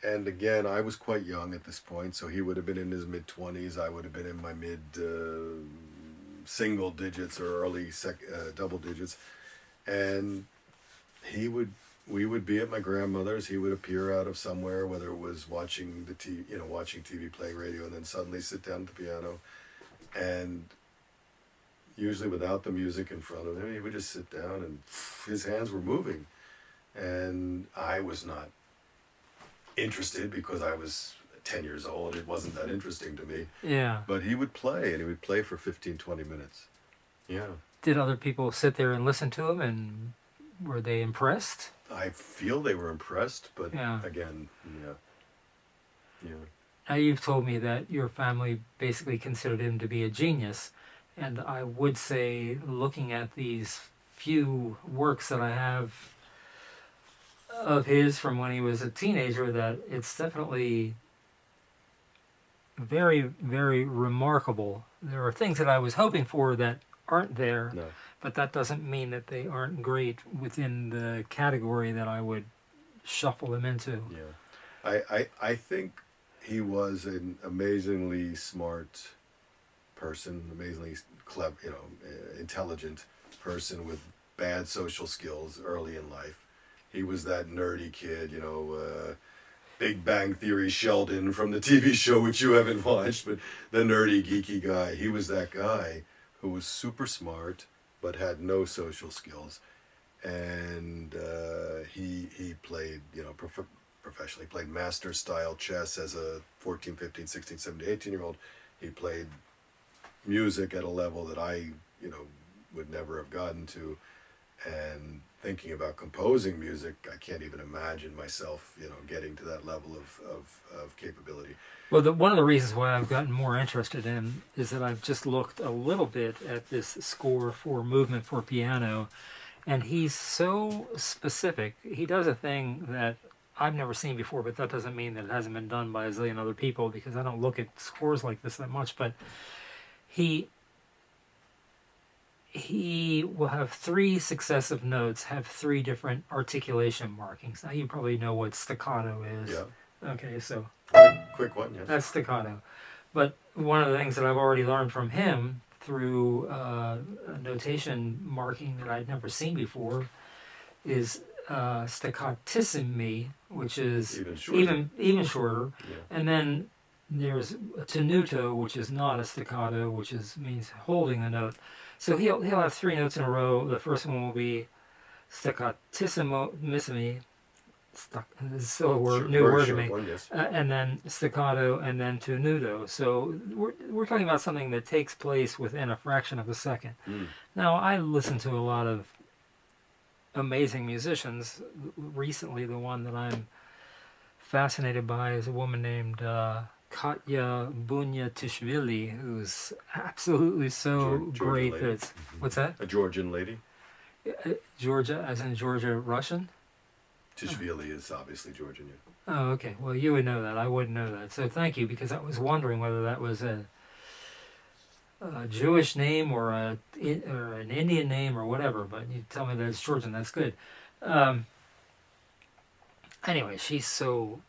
And again, I was quite young at this point, so he would have been in his mid-20s. I would have been in my mid-single digits or early double digits. And we would be at my grandmother's. He would appear out of somewhere, whether it was watching TV, playing radio, and then suddenly sit down at the piano. And usually without the music in front of him, he would just sit down and his hands were moving. And I was not interested because I was 10 years old. It wasn't that interesting to me. Yeah. But he would play, and he would play for 15, 20 minutes. Yeah. Did other people sit there and listen to him, and were they impressed? I feel they were impressed, but Yeah. again, yeah. Now, you've told me that your family basically considered him to be a genius, and I would say, looking at these few works that I have of his from when he was a teenager, that it's definitely very, very remarkable. There are things that I was hoping for that aren't there, No. but that doesn't mean that they aren't great within the category that I would shuffle them into. Yeah. I think he was an amazingly smart person, amazingly clever, intelligent person with bad social skills early in life. He was that nerdy kid, Big Bang Theory Sheldon from the TV show, which you haven't watched, but the nerdy, geeky guy. He was that guy who was super smart but had no social skills. And he played, professionally, played master-style chess as a 14, 15, 16, 17, 18-year-old. He played music at a level that I, would never have gotten to. And thinking about composing music, I can't even imagine myself, getting to that level of capability. Well, one of the reasons why I've gotten more interested in is that I've just looked a little bit at this score for Movement for Piano, and he's so specific. He does a thing that I've never seen before, but that doesn't mean that it hasn't been done by a zillion other people, because I don't look at scores like this that much. But he will have 3 successive notes, have 3 different articulation markings. Now you probably know what staccato is. Yeah. Okay, so Quick one, yes. that's staccato. But one of the things that I've already learned from him through a notation marking that I'd never seen before is staccatissimi, which is even shorter. Yeah. And then there's tenuto, which is not a staccato, which means holding the note. So he'll have 3 notes in a row. The first one will be staccatissimo. This is still a word, new word to me. One, yes. And then staccato, and then tenuto. So we're talking about something that takes place within a fraction of a second. Now, I listen to a lot of amazing musicians. Recently, the one that I'm fascinated by is a woman named Katya Bunyatishvili, who's absolutely so great that it's... What's that? A Georgian lady? Georgia, as in Georgia Russian? Tishvili is obviously Georgian, yeah. Oh, okay. Well, you would know that. I wouldn't know that. So thank you, because I was wondering whether that was a Jewish name or an Indian name or whatever. But you tell me that it's Georgian. That's good. Anyway, she's so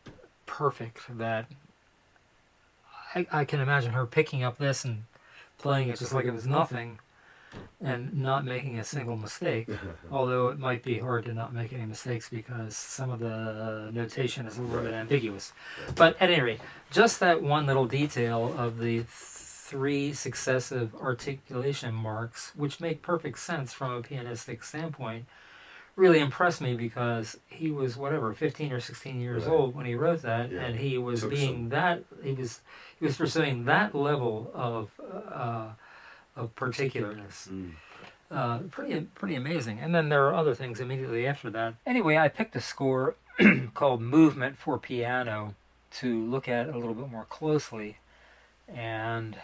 perfect that I can imagine her picking up this and playing it just like it was nothing, and not making a single mistake. Although it might be hard to not make any mistakes because some of the notation is a little bit ambiguous. But at any rate, just that one little detail of the 3 successive articulation marks, which make perfect sense from a pianistic standpoint, really impressed me, because he was 15 or 16 years old when he wrote that, and he was he was pursuing that level of particularness. Pretty amazing. And then there are other things immediately after that. Anyway, I picked a score called Movement for Piano to look at a little bit more closely, and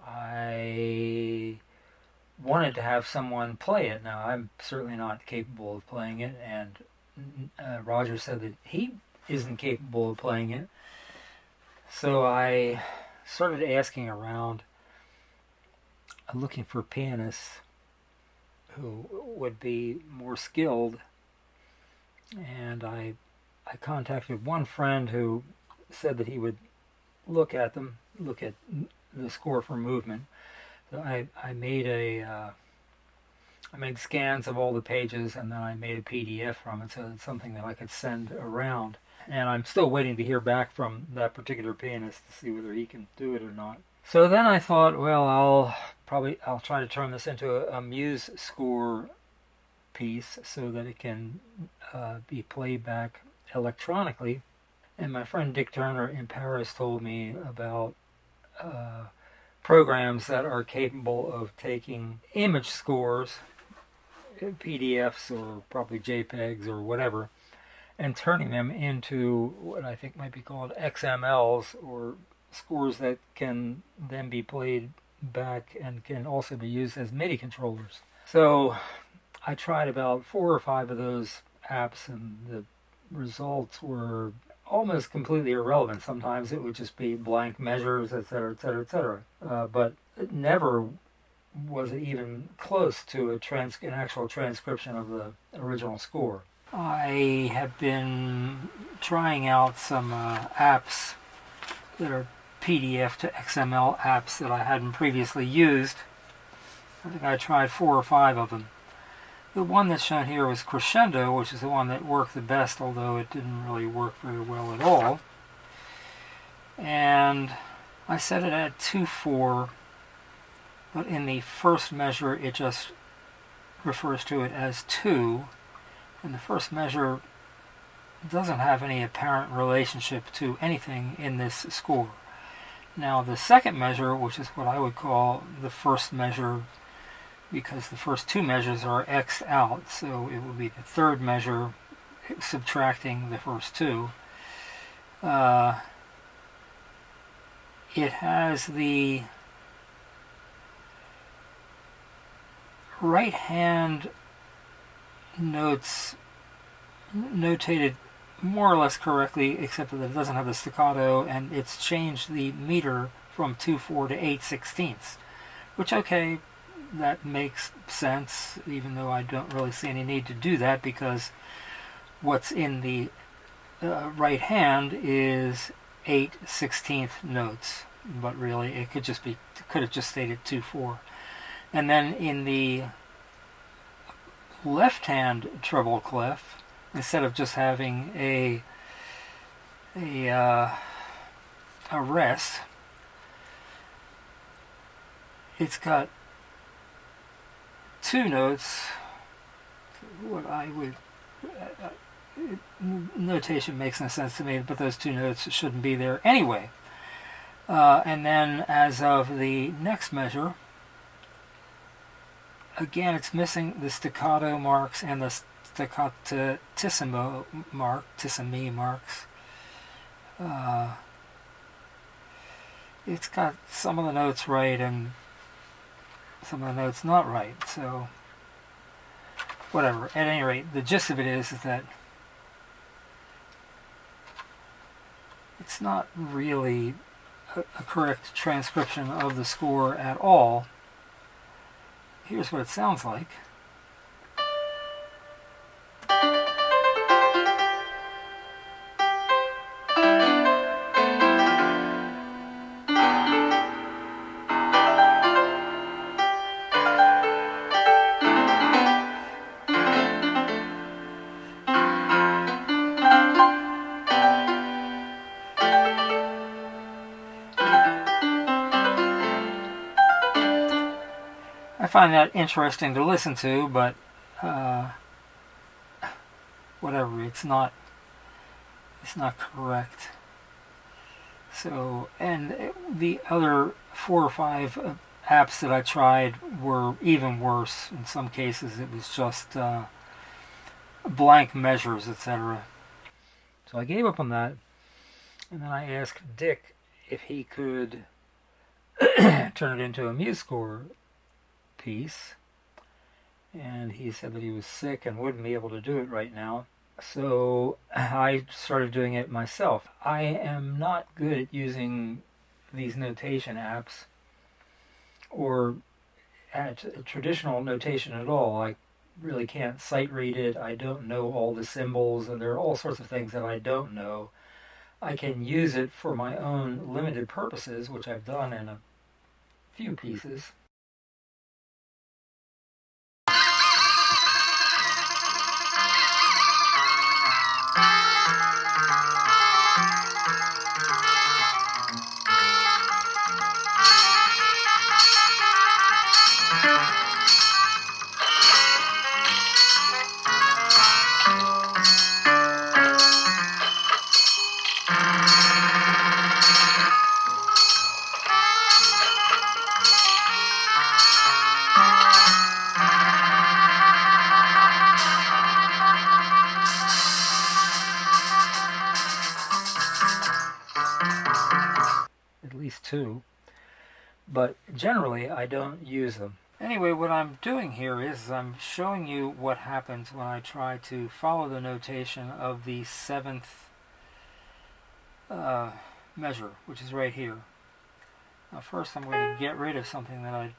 I wanted to have someone play it. Now, I'm certainly not capable of playing it, and Roger said that he isn't capable of playing it. So I started asking around, looking for pianists who would be more skilled, and I contacted one friend who said that he would look at the score for Movement. So I made I made scans of all the pages, and then I made a PDF from it, so it's something that I could send around. And I'm still waiting to hear back from that particular pianist to see whether he can do it or not. So then I thought, well, I'll try to turn this into a Muse score piece so that it can be played back electronically. And my friend Dick Turner in Paris told me about programs that are capable of taking image scores, PDFs or probably JPEGs or whatever, and turning them into what I think might be called XMLs, or scores that can then be played back and can also be used as MIDI controllers. So I tried about 4 or 5 of those apps, and the results were almost completely irrelevant. Sometimes it would just be blank measures, etc., etc., etc. But it never was it even close to an actual transcription of the original score. I have been trying out some apps that are PDF to XML apps that I hadn't previously used. I think I tried 4 or 5 of them. The one that's shown here was Crescendo, which is the one that worked the best, although it didn't really work very well at all. And I set it at 2/4, but in the first measure it just refers to it as 2, and the first measure doesn't have any apparent relationship to anything in this score. Now the second measure, which is what I would call the first measure because the first two measures are x'd out, so it will be the third measure subtracting the first two. It has the right hand notes notated more or less correctly, except that it doesn't have the staccato, and it's changed the meter from 2/4 to 8/16, which, okay, that makes sense, even though I don't really see any need to do that, because what's in the right hand is 8/16 notes, but really it could have just stated 2/4. And then in the left hand treble clef, instead of just having a rest, it's got two notes. What I would notation makes no sense to me, but those two notes shouldn't be there anyway. And then as of the next measure, again, it's missing the staccato marks and the staccatissimo marks. It's got some of the notes right and some of the notes not right, so whatever. At any rate, the gist of it is that it's not really a correct transcription of the score at all. Here's what it sounds like. I find that interesting to listen to, but whatever, it's not correct. So, and the other 4 or 5 apps that I tried were even worse. In some cases it was just blank measures, etc. So I gave up on that, and then I asked Dick if he could turn it into a MuseScore piece, and he said that he was sick and wouldn't be able to do it right now. So I started doing it myself. I am not good at using these notation apps or at traditional notation at all. I really can't sight read it. I don't know all the symbols, and there are all sorts of things that I don't know. I can use it for my own limited purposes, which I've done in a few pieces. At least 2, but generally I don't use them. Anyway, what I'm doing here is I'm showing you what happens when I try to follow the notation of the 7th measure, which is right here. Now first I'm going to get rid of something that I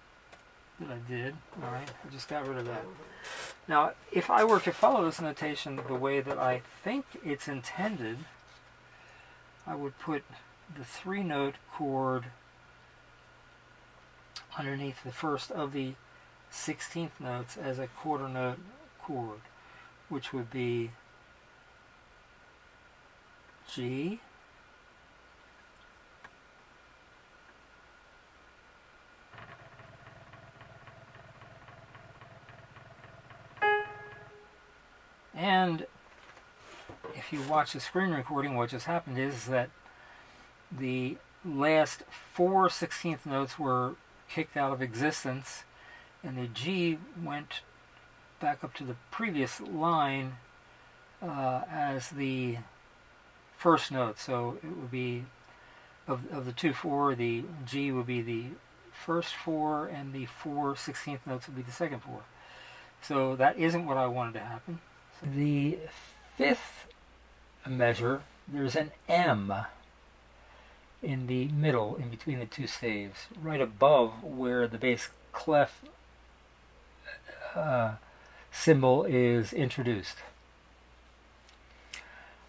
did. Alright, I just got rid of that. Now if I were to follow this notation the way that I think it's intended, I would put the 3-note chord underneath the first of the 16th notes as a quarter note chord, which would be G, and if you watch the screen recording, what just happened is that the last 4 16th notes were kicked out of existence, and the G went back up to the previous line as the first note. So it would be, of the 2/4, the G would be the first 4, and the 4/16 notes would be the second 4. So that isn't what I wanted to happen. So the fifth measure, there's an M in the middle, in between the two staves, right above where the bass clef symbol is introduced.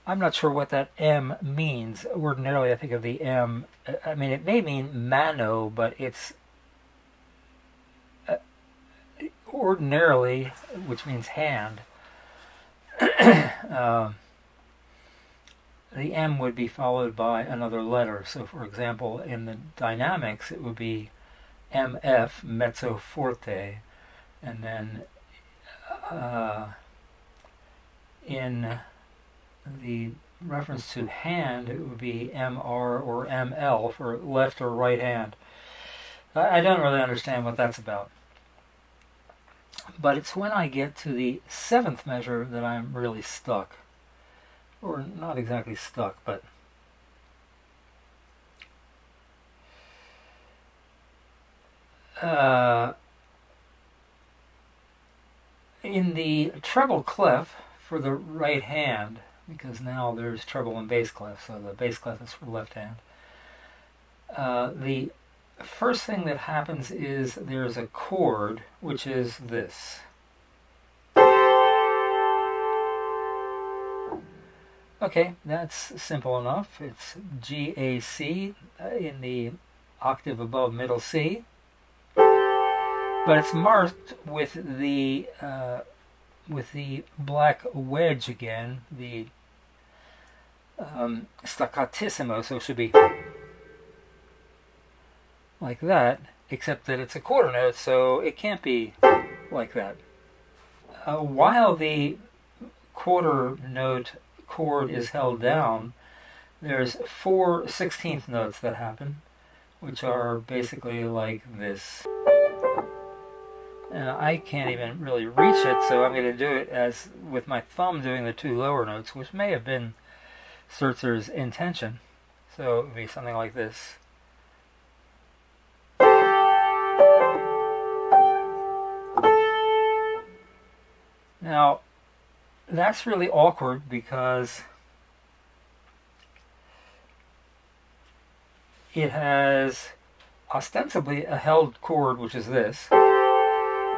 I'm not sure what that M means. Ordinarily, I think of the M, I mean, it may mean mano, but it's ordinarily, which means hand, the M would be followed by another letter. So, for example, in the dynamics, it would be MF, mezzo forte, and then in the reference to hand, it would be MR or ML for left or right hand. I don't really understand what that's about. But it's when I get to the seventh measure that I'm really stuck. Or not exactly stuck, but in the treble clef for the right hand, because now there's treble and bass clef, so the bass clef is for left hand. The first thing that happens is there's a chord, which is this. Okay, that's simple enough. It's G-A-C in the octave above middle C, but it's marked with the black wedge again, the staccatissimo, so it should be like that, except that it's a quarter note, so it can't be like that. While the quarter note chord is held down, there's 4/16 notes that happen, which are basically like this. And I can't even really reach it, so I'm going to do it as with my thumb doing the two lower notes, which may have been Schertzer's intention. So it would be something like this. Now, that's really awkward because it has ostensibly a held chord, which is this,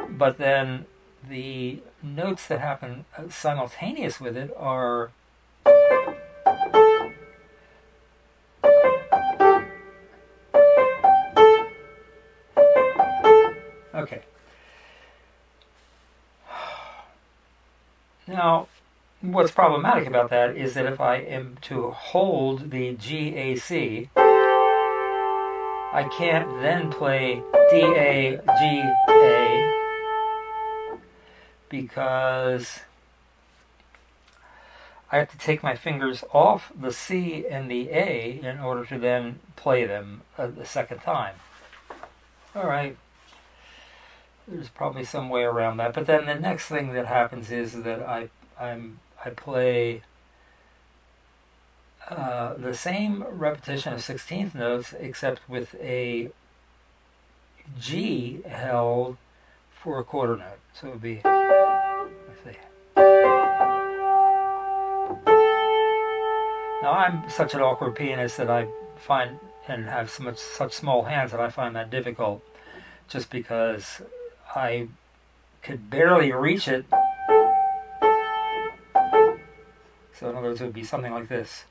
but then the notes that happen simultaneous with it are okay. Now, what's problematic about that is that if I am to hold the G-A-C, I can't then play D-A-G-A because I have to take my fingers off the C and the A in order to then play them the second time. All right. There's probably some way around that. But then the next thing that happens is that I play the same repetition of 16th notes, except with a G held for a quarter note. So it would be, let's see. Now I'm such an awkward pianist that I find, and have such small hands, that I find that difficult, just because I could barely reach it. So in other words, it would be something like this.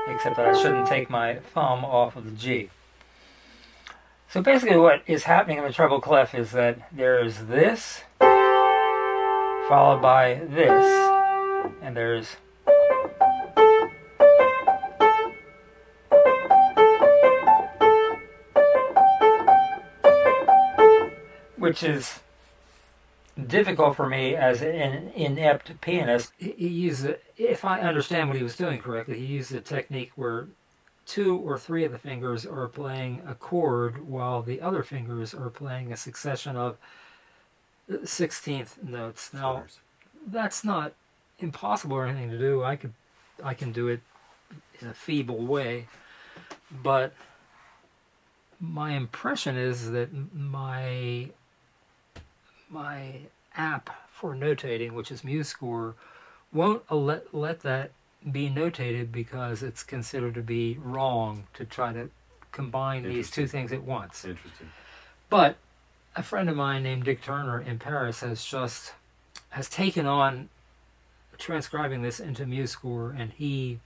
Except that I shouldn't take my thumb off of the G. So basically what is happening in the treble clef is that there's this, followed by this, and there's which is difficult for me as an inept pianist. He used, if I understand what he was doing correctly, he used a technique where 2 or 3 of the fingers are playing a chord while the other fingers are playing a succession of 16th notes. Now, Flutters. that's not impossible or anything to do. I can do it in a feeble way, but my impression is that my app for notating, which is MuseScore, won't let that be notated because it's considered to be wrong to try to combine these two things at once. Interesting. But a friend of mine named Dick Turner in Paris has taken on transcribing this into MuseScore, and he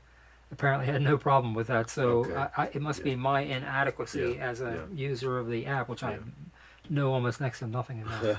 apparently had no problem with that. So Okay. it must be my inadequacy as a user of the app, which I know almost next to nothing about.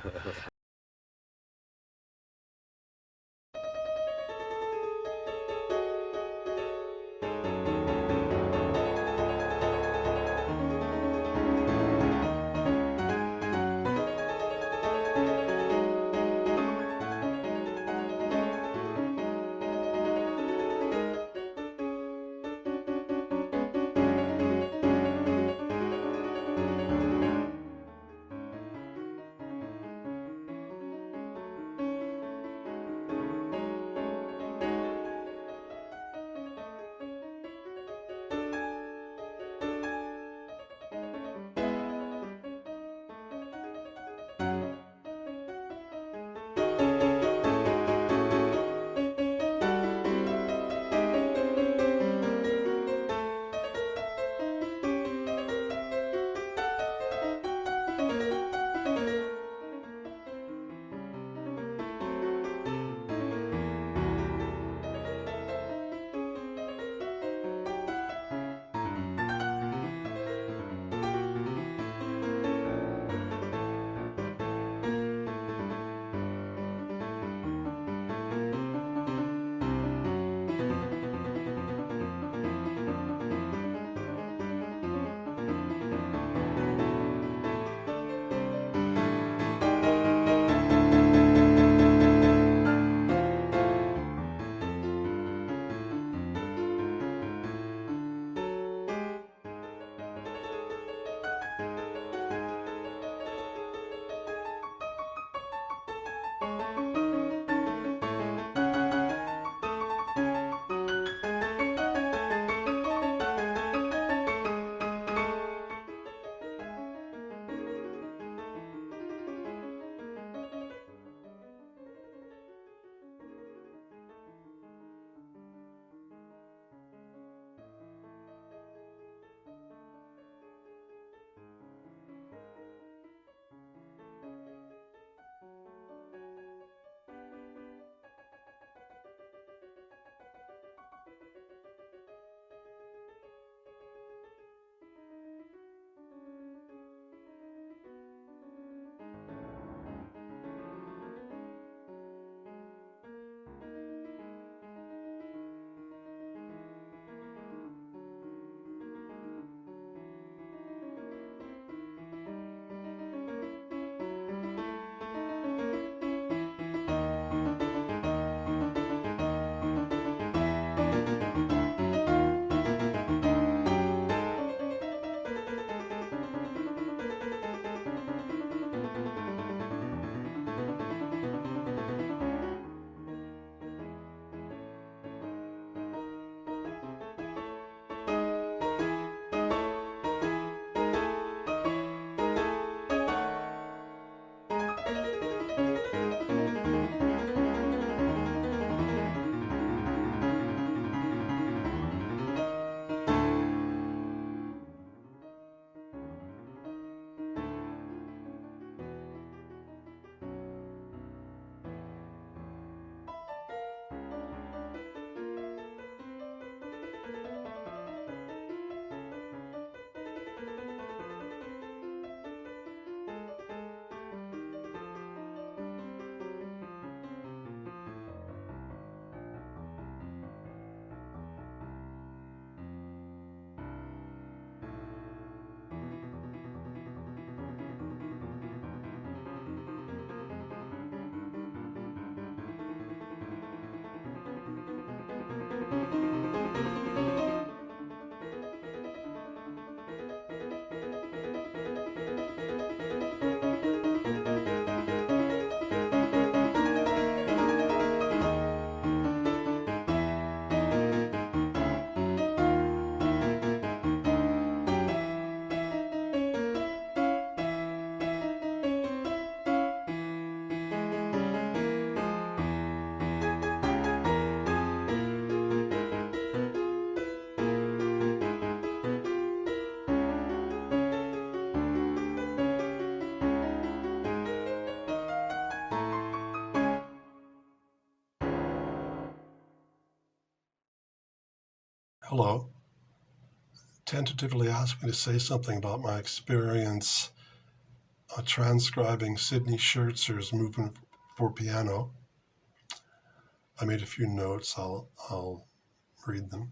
hello, tentatively asked me to say something about my experience transcribing Sidney Shertzer's movement for piano. I made a few notes. I'll read them.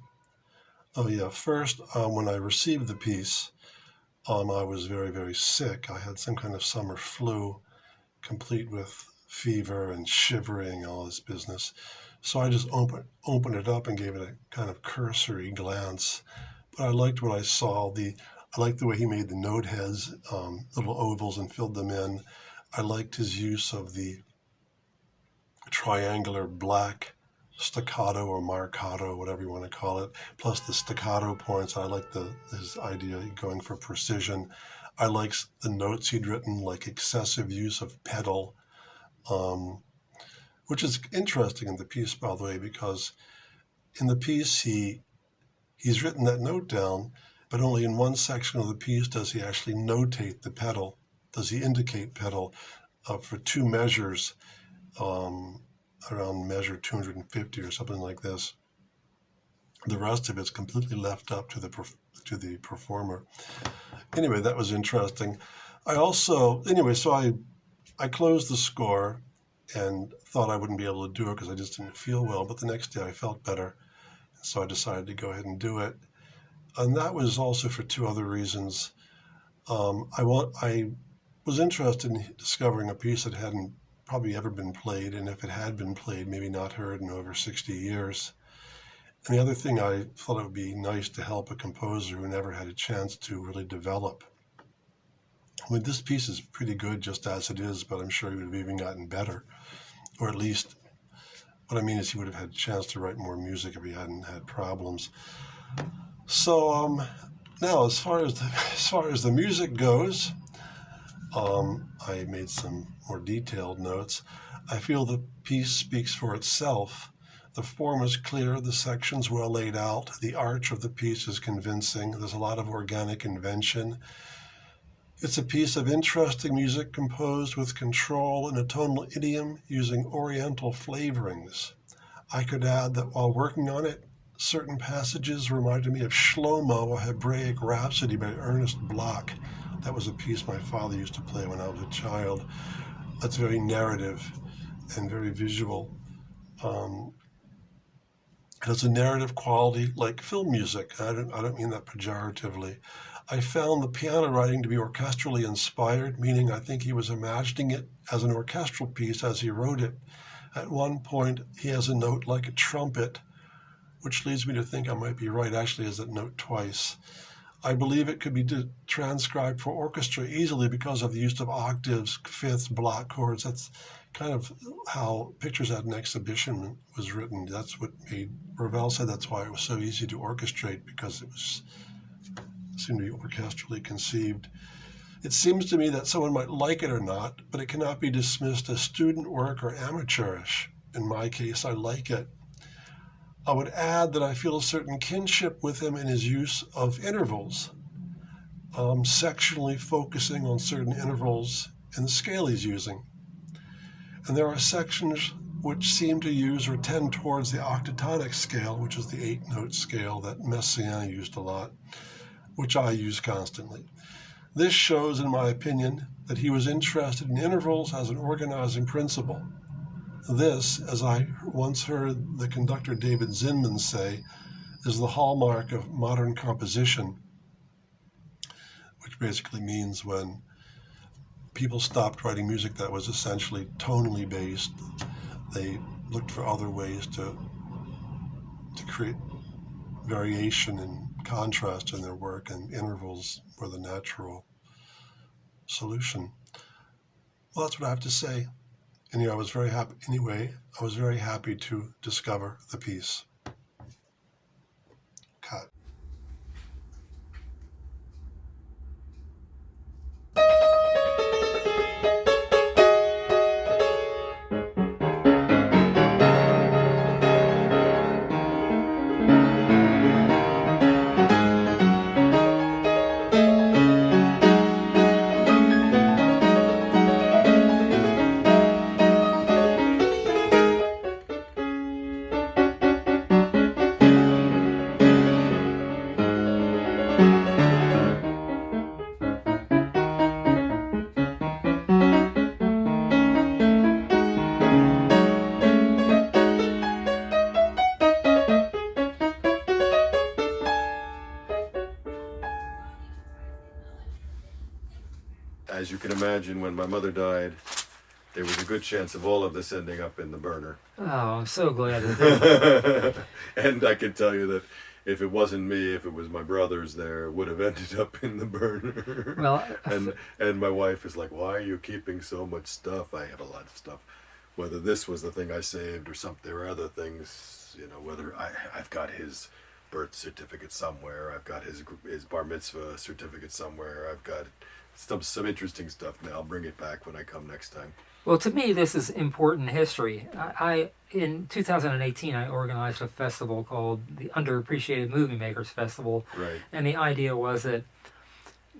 Oh yeah, first, when I received the piece, I was very, very sick. I had some kind of summer flu, complete with fever and shivering, all this business. So I just opened it up and gave it a kind of cursory glance. But I liked what I saw. I liked the way he made the note heads, little ovals, and filled them in. I liked his use of the triangular black staccato or marcato, whatever you want to call it, plus the staccato points. I like his idea going for precision. I like the notes he'd written, like excessive use of pedal, which is interesting in the piece, by the way, because in the piece he's written that note down, but only in one section of the piece does he actually notate the pedal, does he indicate pedal for two measures, around measure 250 or something like this. The rest of it's completely left up to the performer. Anyway, that was interesting. So I closed the score and thought I wouldn't be able to do it because I just didn't feel well, but the next day I felt better. So I decided to go ahead and do it. And that was also for two other reasons. I was interested in discovering a piece that hadn't probably ever been played, and if it had been played, maybe not heard in over 60 years. And the other thing, I thought it would be nice to help a composer who never had a chance to really develop. I mean, this piece is pretty good just as it is, but I'm sure he would have even gotten better. Or at least, what I mean is he would have had a chance to write more music if he hadn't had problems. So now, as far as the music goes, I made some more detailed notes. I feel the piece speaks for itself. The form is clear, the sections well laid out, the arch of the piece is convincing, there's a lot of organic invention. It's a piece of interesting music composed with control and a tonal idiom using oriental flavorings. I could add that while working on it, certain passages reminded me of Shlomo, a Hebraic Rhapsody by Ernest Bloch. That was a piece my father used to play when I was a child. That's very narrative and very visual. It has a narrative quality like film music. I don't mean that pejoratively. I found the piano writing to be orchestrally inspired, meaning I think he was imagining it as an orchestral piece as he wrote it. At one point, he has a note like a trumpet, which leads me to think I might be right. Actually, has that note twice. I believe it could be transcribed for orchestra easily because of the use of octaves, fifths, block chords. That's kind of how Pictures at an Exhibition was written. That's what made Ravel said that's why it was so easy to orchestrate, because it seemed to be orchestrally conceived. It seems to me that someone might like it or not, but it cannot be dismissed as student work or amateurish. In my case, I like it. I would add that I feel a certain kinship with him in his use of intervals, sectionally focusing on certain intervals in the scale he's using. And there are sections which seem to use or tend towards the octatonic scale, which is the 8-note scale that Messiaen used a lot, which I use constantly. This shows, in my opinion, that he was interested in intervals as an organizing principle. This, as I once heard the conductor David Zinman say, is the hallmark of modern composition, which basically means when people stopped writing music that was essentially tonally based, they looked for other ways to create variation and contrast in their work, and intervals were the natural solution. Well, that's what I have to say. And I was very happy to discover the piece. Cut. imagine when my mother died, there was a good chance of all of this ending up in the burner. Oh, I'm so glad that And I can tell you that if it wasn't me, if it was my brothers there, it would have ended up in the burner. Well, and my wife is like, why are you keeping so much stuff? I have a lot of stuff. Whether this was the thing I saved or something, there were other things, you know, whether I've got his birth certificate somewhere, I've got his bar mitzvah certificate somewhere, I've got some interesting stuff. Now I'll bring it back when I come next time. well, to me, this is important history. In 2018, I organized a festival called the Underappreciated Movie Makers Festival, Right. and the idea was that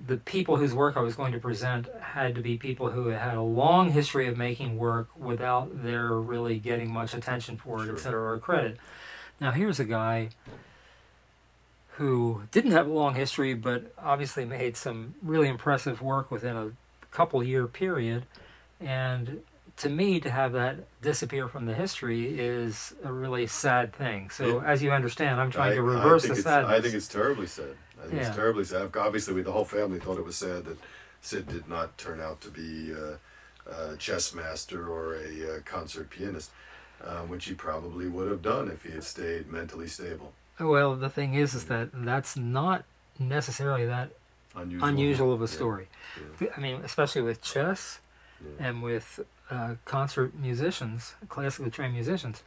the people whose work I was going to present had to be people who had a long history of making work without their really getting much attention for it, Sure. etc., or credit. Now, here's a guy who didn't have a long history, but obviously made some really impressive work within a couple-year period. And to me, to have that disappear from the history is a really sad thing. So, as you understand, I'm trying to reverse the sadness. I think it's terribly sad. I think it's terribly sad. Obviously, the whole family thought it was sad that Sid did not turn out to be a chess master or a concert pianist, which he probably would have done if he had stayed mentally stable. Well, the thing is that that's not necessarily that unusual of a story. Yeah. I mean, especially with chess Yeah. and with concert musicians, classically trained musicians.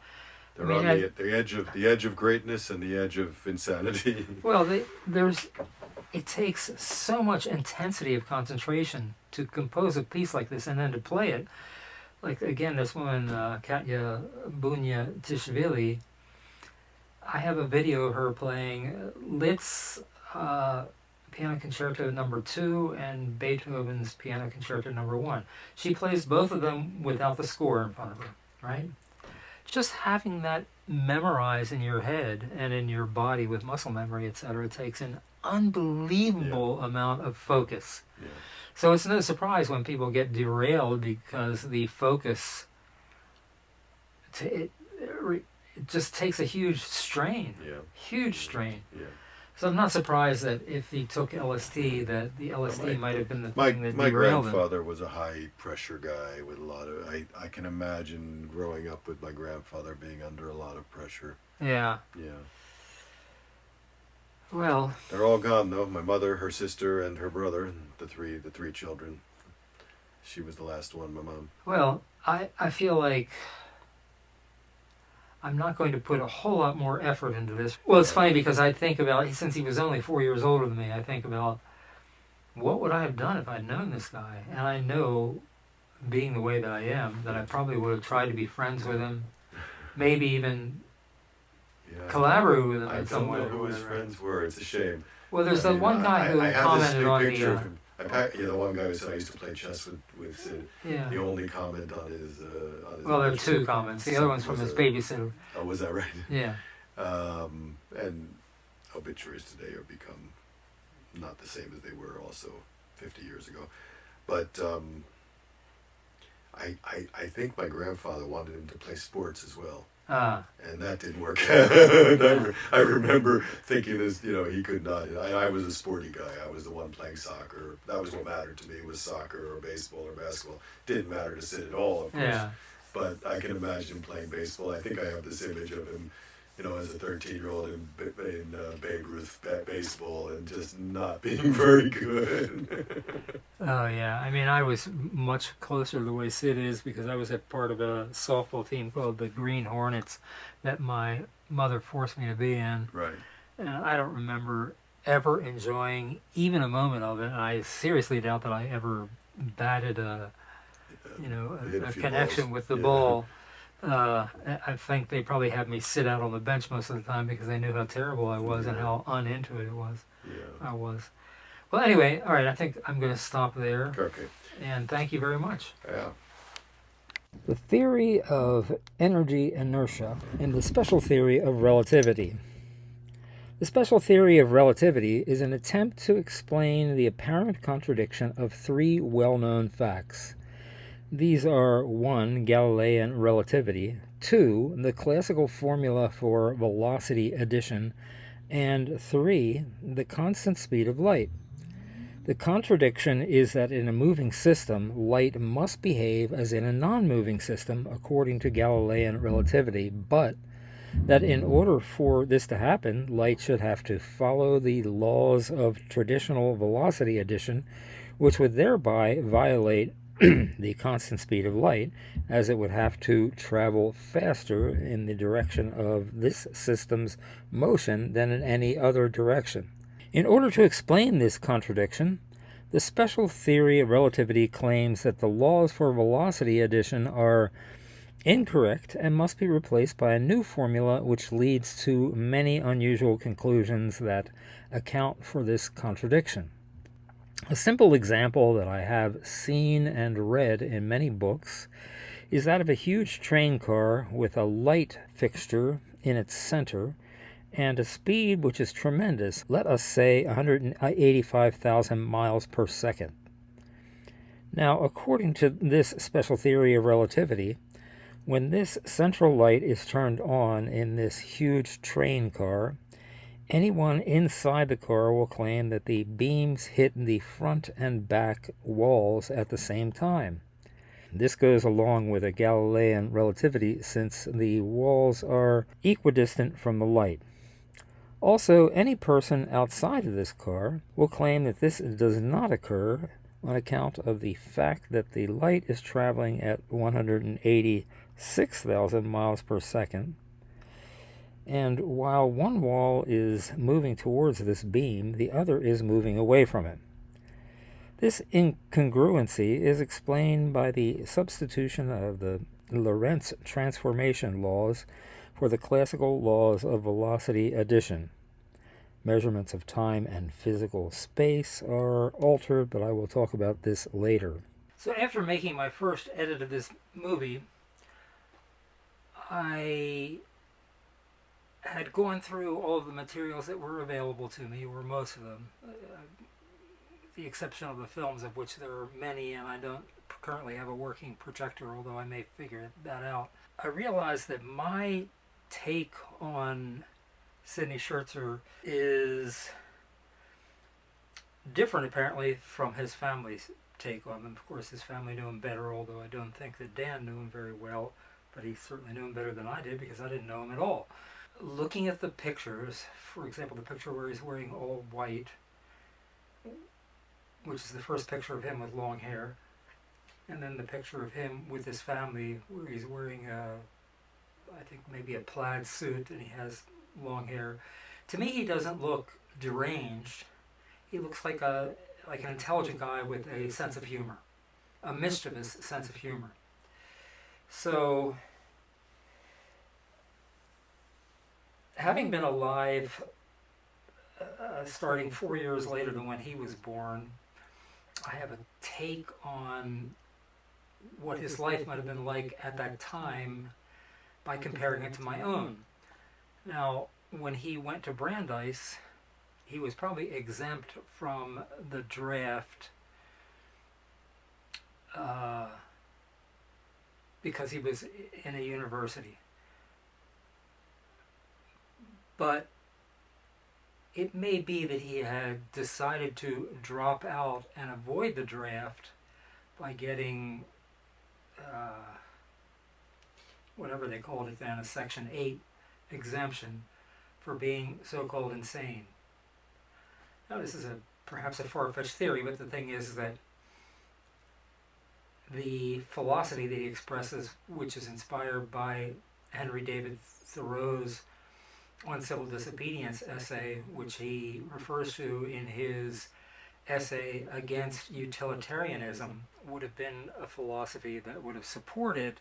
They're I mean, on the edge of greatness and the edge of insanity. Well, it takes so much intensity of concentration to compose a piece like this and then to play it. Like, again, this woman, Katya Bunya-Tishvili, I have a video of her playing Liszt's Piano Concerto No. 2 and Beethoven's Piano Concerto No. 1. She plays both of them without the score in front of her, right? Just having that memorized in your head and in your body with muscle memory, etc., takes an unbelievable amount of focus. Yeah. So it's no surprise when people get derailed because the focus, it just takes a huge strain. Yeah. Huge strain. Yeah. So I'm not surprised that if he took LSD, that the LSD might have been the thing that My derailed him. grandfather was a high pressure guy with a lot of. I can imagine growing up with my grandfather being under a lot of pressure. Yeah. Yeah. Well, They're all gone though. My mother, her sister, and her brother, and the three children. She was the last one. My mom. well, I feel like I'm not going to put a whole lot more effort into this. Well, it's funny because I think about, since he was only 4 years older than me, I think about what would I have done if I'd known this guy? And I know, being the way that I am, that I probably would have tried to be friends with him, maybe even Yeah. collaborate with him I in some don't way. know who his friends were. It's a shame. Well, there's I the mean, one guy who I have this commented big on picture of the... him. The one guy who said I used to play chess with Sid. yeah. The only comment on his. Well, there are two comments. The other one's from his babysitter. Oh, was that right? Yeah. And obituaries today are become not the same as they were also 50 years ago. But I think my grandfather wanted him to play sports as well. And that didn't work. I remember thinking this, he could not. I was a sporty guy. I was the one playing soccer. That was what mattered to me, was soccer or baseball or basketball. Didn't matter to Sid at all, of course. Yeah. But I can imagine him playing baseball. I think I have this image of him, as a 13-year-old in Babe Ruth baseball and just not being very good. Oh, yeah. I mean, I was much closer to the way Sid is because I was a part of a softball team called the Green Hornets that my mother forced me to be in. Right. And I don't remember ever enjoying even a moment of it. And I seriously doubt that I ever batted a few connection balls. with the Yeah. ball. I think they probably had me sit out on the bench most of the time because they knew how terrible I was and how uninto it Yeah. I was. Well, anyway, all right, I think I'm going to stop there. Okay. And thank you very much. Yeah. The theory of energy inertia and the special theory of relativity. The special theory of relativity is an attempt to explain the apparent contradiction of three well-known facts. These are 1. Galilean relativity, 2. The classical formula for velocity addition, and 3. The constant speed of light. The contradiction is that in a moving system, light must behave as in a non-moving system according to Galilean relativity, but that in order for this to happen, light should have to follow the laws of traditional velocity addition, which would thereby violate the constant speed of light, as it would have to travel faster in the direction of this system's motion than in any other direction. In order to explain this contradiction, the special theory of relativity claims that the laws for velocity addition are incorrect and must be replaced by a new formula which leads to many unusual conclusions that account for this contradiction. A simple example that I have seen and read in many books is that of a huge train car with a light fixture in its center and a speed which is tremendous, let us say 185,000 miles per second. Now, according to this special theory of relativity, when this central light is turned on in this huge train car, anyone inside the car will claim that the beams hit the front and back walls at the same time. This goes along with a Galilean relativity since the walls are equidistant from the light. Also, any person outside of this car will claim that this does not occur on account of the fact that the light is traveling at 186,000 miles per second, and while one wall is moving towards this beam, the other is moving away from it. This incongruency is explained by the substitution of the Lorentz transformation laws for the classical laws of velocity addition. Measurements of time and physical space are altered, but I will talk about this later. So after making my first edit of this movie, I had gone through all of the materials that were available to me, or most of them, the exception of the films, of which there are many, and I don't currently have a working projector, although I may figure that out. I realized that my take on Sidney Shertzer is different, apparently, from his family's take on him. Of course, his family knew him better, although I don't think that Dan knew him very well, but he certainly knew him better than I did because I didn't know him at all. Looking at the pictures, for example, the picture where he's wearing all white, which is the first picture of him with long hair, and then the picture of him with his family where he's wearing I think maybe a plaid suit and he has long hair. To me, he doesn't look deranged. He looks like an intelligent guy with a sense of humor, a mischievous sense of humor. So, having been alive starting 4 years later than when he was born, I have a take on what his life might have been like at that time by comparing it to my own. Now, when he went to Brandeis, he was probably exempt from the draft because he was in a university. But it may be that he had decided to drop out and avoid the draft by getting whatever they called it then, a Section 8 exemption for being so-called insane. Now, this is perhaps a far-fetched theory, but the thing is that the philosophy that he expresses, which is inspired by Henry David Thoreau's On Civil Disobedience essay, which he refers to in his essay against utilitarianism, would have been a philosophy that would have supported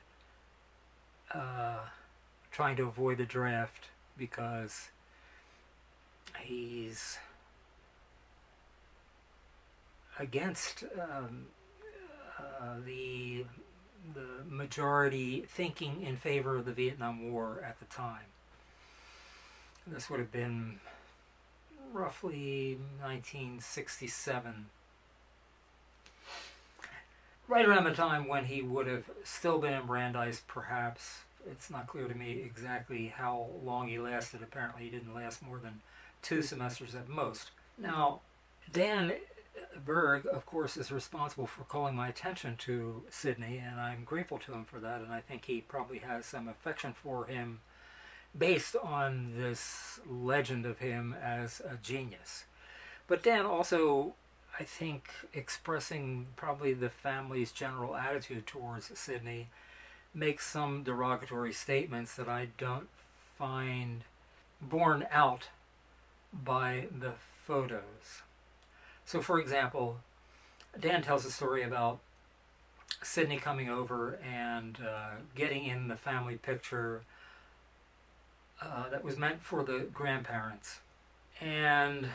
trying to avoid the draft because he's against the majority thinking in favor of the Vietnam War at the time. This would have been roughly 1967. Right around the time when he would have still been in Brandeis, perhaps. It's not clear to me exactly how long he lasted. Apparently he didn't last more than 2 semesters at most. Now, Dan Berg, of course, is responsible for calling my attention to Sidney, and I'm grateful to him for that, and I think he probably has some affection for him based on this legend of him as a genius. But Dan also, I think, expressing probably the family's general attitude towards Sidney, makes some derogatory statements that I don't find borne out by the photos. So, for example, Dan tells a story about Sidney coming over and getting in the family picture that was meant for the grandparents. And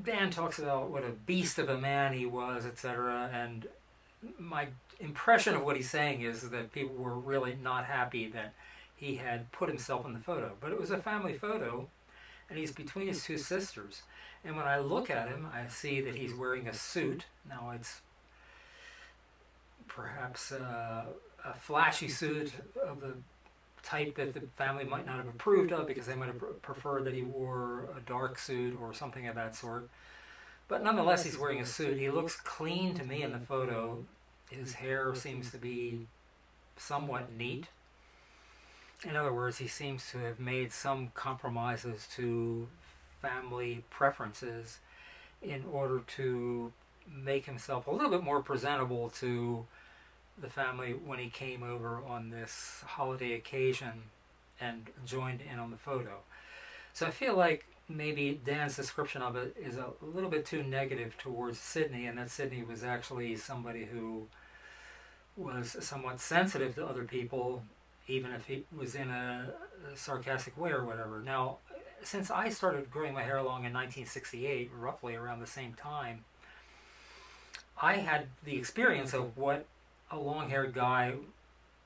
Dan talks about what a beast of a man he was, etc. And my impression of what he's saying is that people were really not happy that he had put himself in the photo. But it was a family photo, and he's between his two sisters. And when I look at him, I see that he's wearing a suit. Now, it's perhaps a flashy suit of the type that the family might not have approved of, because they might have preferred that he wore a dark suit or something of that sort. But nonetheless, he's wearing a suit. He looks clean to me in the photo. His hair seems to be somewhat neat. In other words, he seems to have made some compromises to family preferences in order to make himself a little bit more presentable to the family when he came over on this holiday occasion and joined in on the photo. So I feel like maybe Dan's description of it is a little bit too negative towards Sidney, and that Sidney was actually somebody who was somewhat sensitive to other people, even if he was in a sarcastic way or whatever. Now, since I started growing my hair long in 1968, roughly around the same time, I had the experience of what a long-haired guy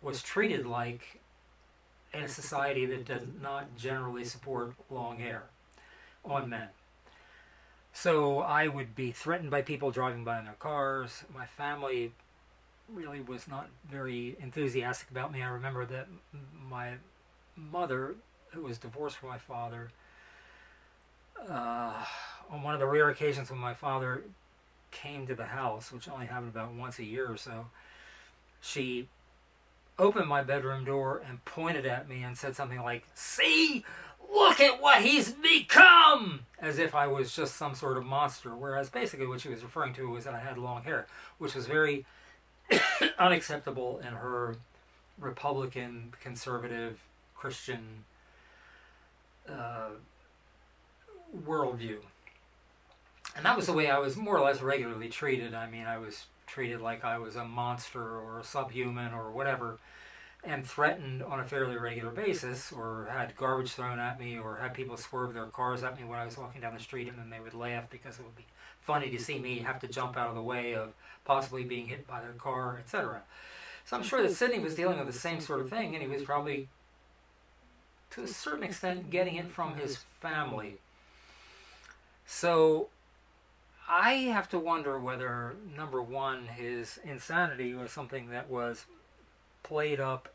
was treated like in a society that did not generally support long hair on men. So I would be threatened by people driving by in their cars. My family really was not very enthusiastic about me. I remember that my mother, who was divorced from my father, on one of the rare occasions when my father came to the house, which only happened about once a year or so, she opened my bedroom door and pointed at me and said something like, "See, look at what he's become!" As if I was just some sort of monster, whereas basically what she was referring to was that I had long hair, which was very unacceptable in her Republican, conservative, Christian worldview. And that was the way I was more or less regularly treated. I mean, I was treated like I was a monster or a subhuman or whatever, and threatened on a fairly regular basis, or had garbage thrown at me, or had people swerve their cars at me when I was walking down the street, and then they would laugh because it would be funny to see me have to jump out of the way of possibly being hit by their car, etc. So I'm sure that Sidney was dealing with the same sort of thing, and he was probably, to a certain extent, getting it from his family. So I have to wonder whether, number one, his insanity was something that was played up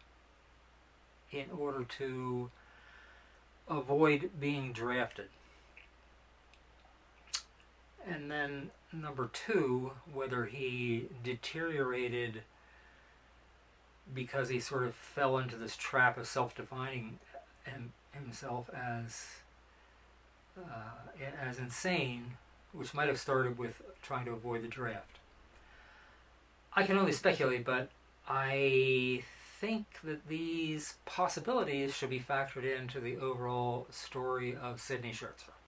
in order to avoid being drafted. And then number two, whether he deteriorated because he sort of fell into this trap of self-defining himself as insane, which might have started with trying to avoid the draft. I can only speculate, but I think that these possibilities should be factored into the overall story of Sidney Shertzer.